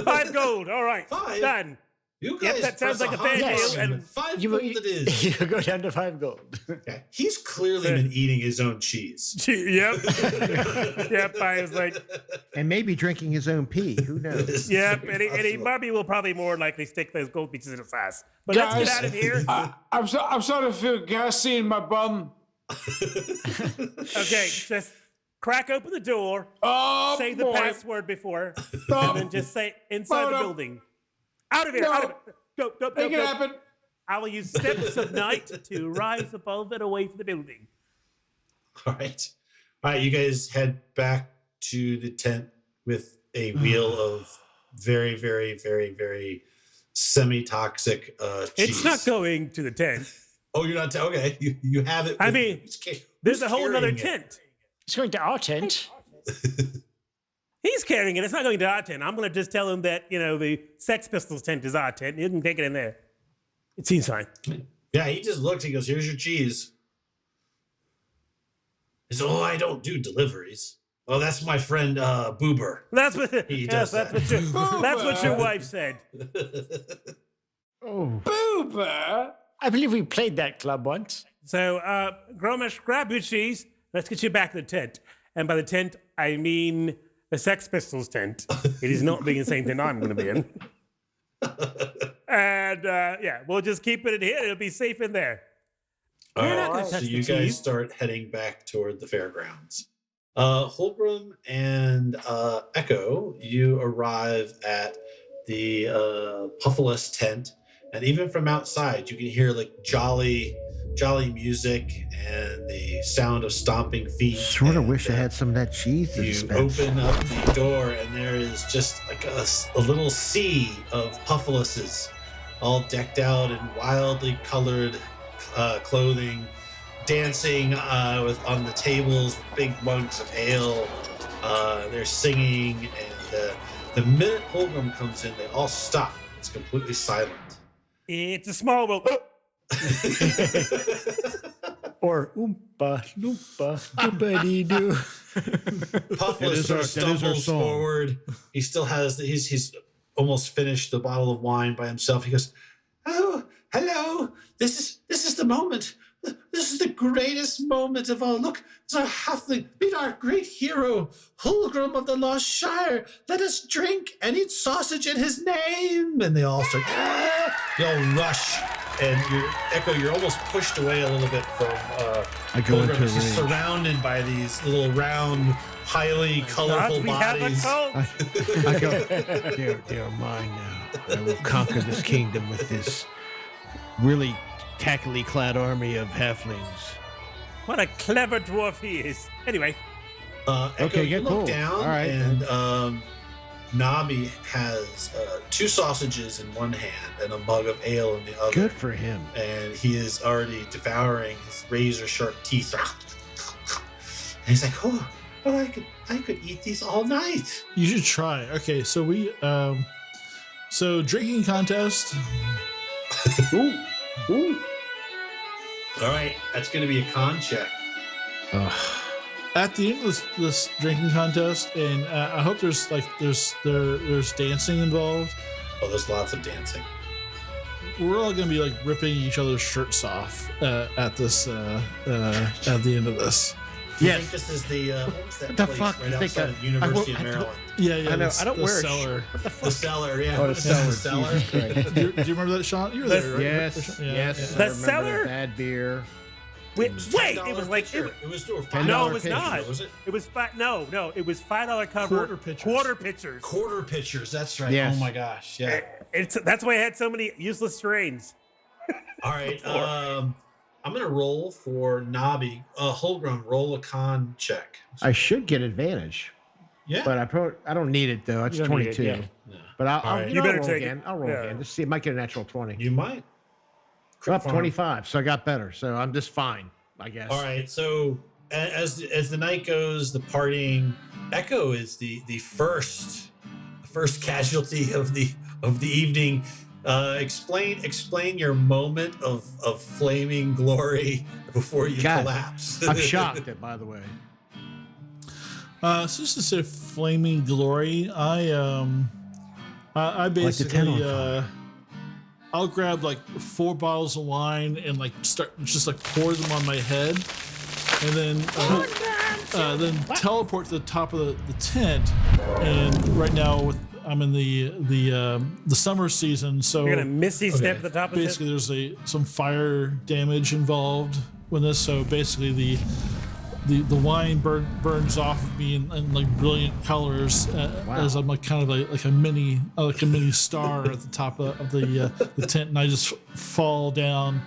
5 gold. All right. 5? Done. You Yep, guys that sounds press like a hot fair deal, button, and 5 You, gold it is. you go down to 5 gold. Okay. He's clearly been eating his own cheese. Yep. Yep. I was like, And maybe drinking his own pee. Who knows? yep. And he will probably more likely stick those gold pieces in his ass. But let's Guys, get out of here. I'm starting to feel gassy in my bum. Okay, just crack open the door, Oh, say the boy. password before, Oh. and then just say inside the No. building. Out of here. No. Out of it. Go. Make it happen. I will use steps of night to rise above and away from the building. All right. All right. You guys head back to the tent with a wheel of very, very, very, very semi-toxic cheese. It's not going to the tent. Oh, you're not. Okay. You have it. I with- mean, who's There's a whole other carrying it? tent. It's going to our tent. He's carrying it. It's not going to our tent. I'm going to just tell him that, the Sex Pistols tent is our tent. You can take it in there. It seems fine. Yeah, he just looks. He goes, "Here's your cheese." He said, "Oh, I don't do deliveries." Oh, that's my friend Boober. That's what. He Yes, does that's what your wife said. Oh, Boober. I believe we played that club once. So, Gromish, grab your cheese. Let's get you back to the tent. And by the tent, I mean the Sex Pistols tent. It is not being the same tent I'm going to be in. And yeah, we'll just keep it in here. It'll be safe in there. All You're not gonna right, touch so the you guys cheese. start heading back toward the fairgrounds. Holgrim and Echo, you arrive at the Puffalus tent, and even from outside, you can hear like jolly music and the sound of stomping feet. sort of and, wish I had some of that cheese to You dispense. open up the door, and there is just like a little sea of Puffaluses, all decked out in wildly colored clothing, dancing on the tables, big mugs of ale. They're singing, and the minute Holgrim comes in, they all stop. It's completely silent. It's a small world. Or oompa loompa doobity doo. Puffless sort of stumbles forward. He still has he's almost finished the bottle of wine by himself. He goes, "Oh, hello! This is the moment. This is the greatest moment of all. Look, it's our halfling. Meet our great hero, Holgrim of the Lost Shire. Let us drink and eat sausage in his name." And they all start. They all rush, and you're almost pushed away a little bit from I go Holgrim. into a He's just rage. surrounded by these little round, highly colorful We have a bodies. cult. I go, they're mine now. I will conquer this kingdom with this really tackily clad army of halflings. What a clever dwarf he is. Anyway, Echo, Okay, you get look cool. down, All right. and Nabi has 2 sausages in one hand and a mug of ale in the other. Good for him. And he is already devouring his razor sharp teeth. And he's like, oh, I could eat these all night. You should try. Okay, so we so drinking contest. All right, that's going to be a con check. At the end of this drinking contest, and I hope there's dancing involved. Oh, there's lots of dancing. We're all gonna be like ripping each other's shirts off at this at the end of this. Do you Yes. think this is the what was that What the place fuck? right You think outside I- of University I of will- Maryland? Yeah, I know. the- I don't the wear a cellar. shirt. What the The fuck? cellar, yeah. Oh, the cellar. Jesus Christ. Do you remember that, Sean? You were there, right? Yes, Yeah, yes. yeah. I The remember cellar? Bad beer. wait, $10 it was like pitcher. it, It was $5 no, it was pitcher, not. Was it? It was no, it was $5 cover Quarter pitchers. Quarter pitchers. Quarter pitchers. That's right. Yes. Oh my gosh. Yeah. That's why I had so many useless strains. All right. I'm gonna roll for Nabi. Holgrim, roll a con check. I should get advantage, Yeah. but I don't need it though. It's You don't need it, 22. yeah. But I'll, All right. you You know, better I'll roll take it. again. I'll roll Yeah. again. Just see. It might get a natural 20. You might. Up Farm. 25. So I got better. So I'm just fine, I guess. All right. So as the night goes, the partying. Echo is the first casualty of the evening. Explain your moment of flaming glory before you God, collapse. I'm shocked at, by the way. So just to say, flaming glory. I Like the tent on basically fire. I'll grab like 4 bottles of wine and like start just like pour them on my head, and then teleport to the top of the tent. And right now I'm in the summer season, so You're gonna Misty step at the top of it. basically there's some fire damage involved with this. So basically the wine burns off of me in like brilliant colors as I'm like kind of like a mini star at the top of the tent, and I just fall down,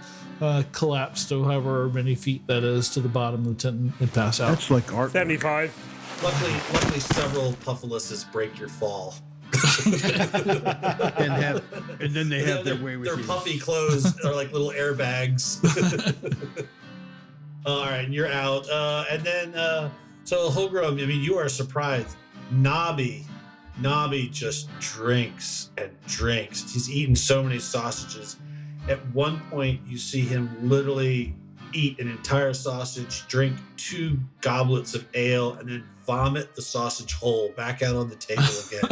collapse to however many feet that is to the bottom of the tent and pass out. That's like art. 75. Luckily, several Puffaluses break your fall. And then they have their way with Their you. puffy clothes are like little airbags. All right, and you're out. And then, so Holgrim, I mean, you are surprised. Nabi just drinks and drinks. He's eaten so many sausages. At one point, you see him literally eat an entire sausage, drink 2 goblets of ale, and then vomit the sausage whole back out on the table again.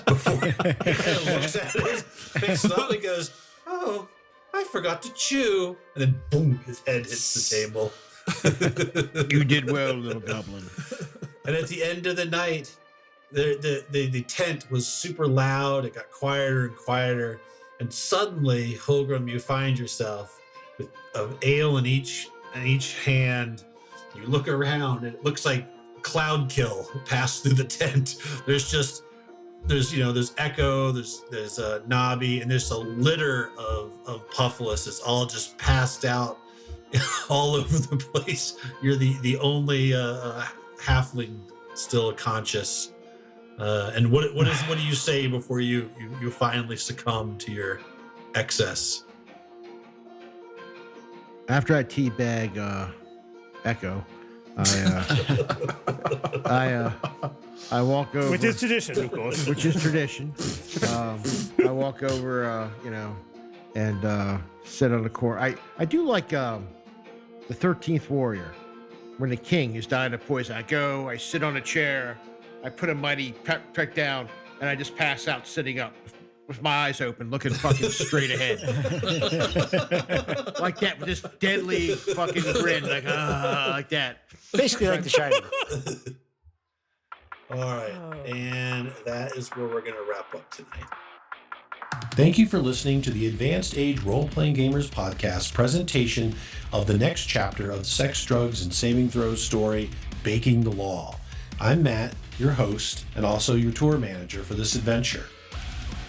Before he kind of looks at it, picks it up and goes, "Oh, I forgot to chew." And then boom, his head hits the table. You did well, little goblin. And at the end of the night, the tent was super loud. It got quieter and quieter. And suddenly, Holgrim, you find yourself with ale in each hand. You look around, and it looks like cloud kill passed through the tent. There's Echo, there's Nobby, and there's a litter of Puffless. It's all just passed out all over the place. You're the only halfling still conscious. And what do you say before you finally succumb to your excess? After I teabag Echo, I walk over. Which is tradition, of course. Which is tradition. I walk over, and sit on the corner. I do like the 13th Warrior, when the king is dying of poison. I sit on a chair, I put a mighty peck down, and I just pass out sitting up with my eyes open, looking fucking straight ahead. Like that, with this deadly fucking grin, like that. Basically like The Shining. All right, and that is where we're going to wrap up tonight. Thank you for listening to the Advanced Age Role-Playing Gamers podcast presentation of the next chapter of Sex, Drugs, and Saving Throws story, Baking the Law. I'm Matt, your host, and also your tour manager for this adventure.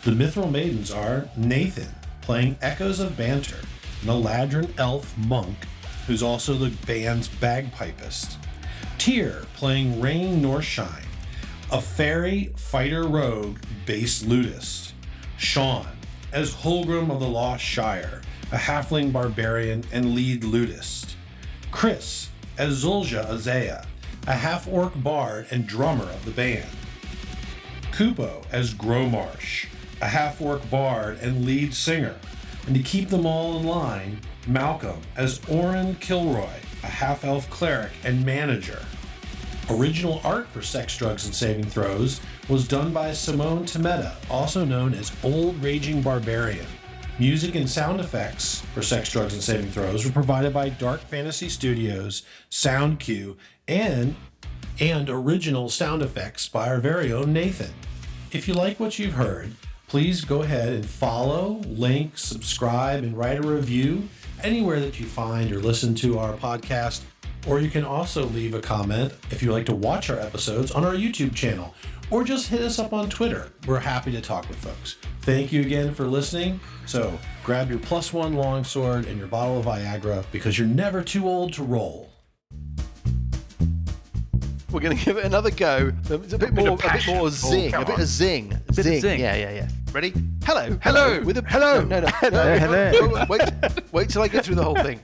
The Mithril Maidens are Nathan, playing Echoes of Banter, an Eladrin elf monk who's also the band's bagpipist. Tyr, playing Rain nor Shine, a fairy fighter rogue bass lutist. Sean, as Holgrim of the Lost Shire, a halfling barbarian and lead lutist. Chris, as Zulja Azea, a half-orc bard and drummer of the band. Kupo, as Gromarsh, a half-orc bard and lead singer. And to keep them all in line, Malcolm, as Orin Killroy, a half-elf cleric and manager. Original art for Sex, Drugs, and Saving Throws was done by Simone Temeta, also known as Old Raging Barbarian. Music and sound effects for Sex, Drugs, and Saving Throws were provided by Dark Fantasy Studios, SoundQ, and original sound effects by our very own Nathan. If you like what you've heard, please go ahead and follow, link, subscribe, and write a review anywhere that you find or listen to our podcast. Or you can also leave a comment if you like to watch our episodes on our YouTube channel, or just hit us up on Twitter. We're happy to talk with folks. Thank you again for listening. So grab your +1 longsword and your bottle of Viagra, because you're never too old to roll. We're going to give it another go. It's a bit more zing. A bit of zing. Zing. Yeah. Ready? Hello. With a hello. No. Hello. Wait till I get through the whole thing.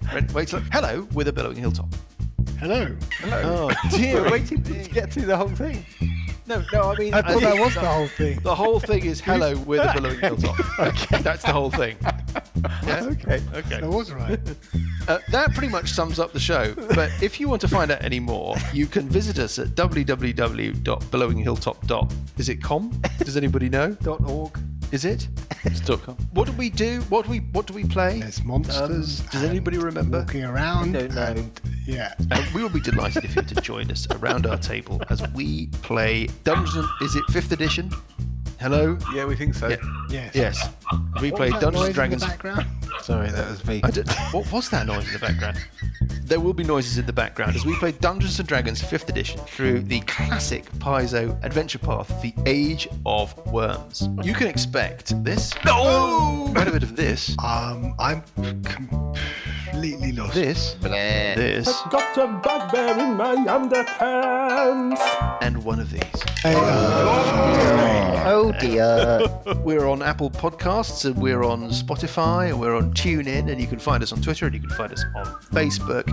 Hello with a billowing hilltop. Hello. Oh dear, waiting to get through the whole thing. No, I mean... I thought that was the whole thing. The whole thing is hello with a billowing hilltop. Okay, that's the whole thing. Yeah? Okay. That was right. That pretty much sums up the show. But if you want to find out any more, you can visit us at www.billowinghilltop. Is it com? Does anybody know? .org. Is it? It's .com. What do we do? What do we play? There's monsters. Does anybody remember? Walking around. I don't know. Yeah. We will be delighted if you were to join us around our table as we play Dungeons. Is it 5th edition? Hello? Yeah, we think so. Yeah. Yes. We play Dungeons and Dragons. Sorry, that was me. What was that noise in the background? There will be noises in the background as we play Dungeons and Dragons 5th edition through the classic Paizo adventure path, The Age of Worms. You can expect this. No! Quite a bit of this. I'm completely lost. This. This. Got a bugbear in my underpants. And one of these. Oh dear. We're on Apple Podcasts, and we're on Spotify, and we're on TuneIn, and you can find us on Twitter, and you can find us on Facebook.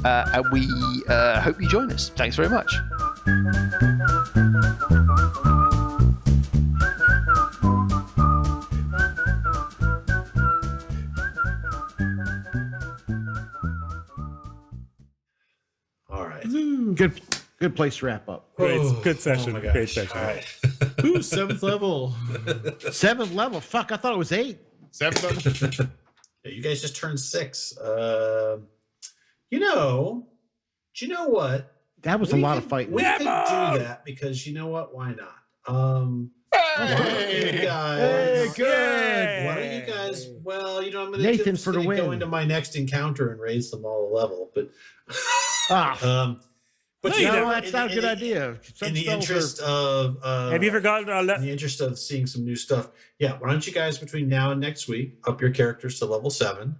And we hope you join us. Thanks very much. Good place to wrap up. Good session. my gosh. Great session. All right. Ooh, 7th level. 7th level. Fuck, I thought it was 8. 7th level. Yeah, you guys just turned 6. You know, do you know what? That was a lot of fighting. We could do that because you know what? Why not? Why don't you guys? Hey, good. Why don't you guys? Well, you know, I'm going Nathan for the to win. go into my next encounter and raise them all a level, but but No, you you know, don't. what? That's not a good idea. Some In the spells interest of Have you forgotten our in the interest of seeing some new stuff, yeah. Why don't you guys between now and next week up your characters to level 7?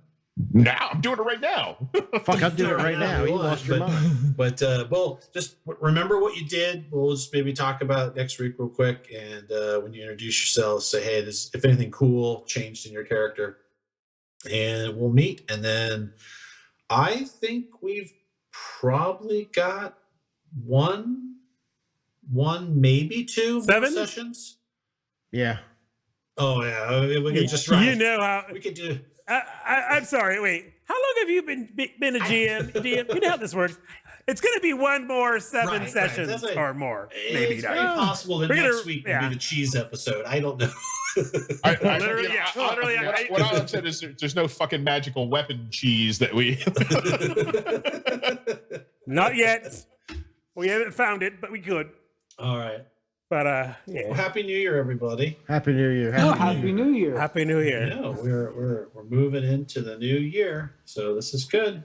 Now I'm doing it right now. Fuck, I'm doing it right now. You lost your mind. But well, just remember what you did. We'll just maybe talk about it next week real quick. And when you introduce yourselves, say, hey, this, if anything cool changed in your character. And we'll meet. And then I think we've probably got one, maybe 2 7 sessions. Yeah. Oh, yeah. We could just You know how. We could do. I'm sorry. Wait. How long have you been a GM? You know how this works. It's going to be one more 7 Right, sessions that's right. or more. Maybe It's not. very possible that We're gonna- next week will be the cheese episode. I don't know. Literally, yeah. Literally, what I said is there's no fucking magical weapon cheese that we. Not yet. We haven't found it, but we could. All right. But Well, yeah. Happy New Year, everybody. Happy New Year. Happy New Year. Happy New Year. Yeah, we're moving into the new year, so this is good.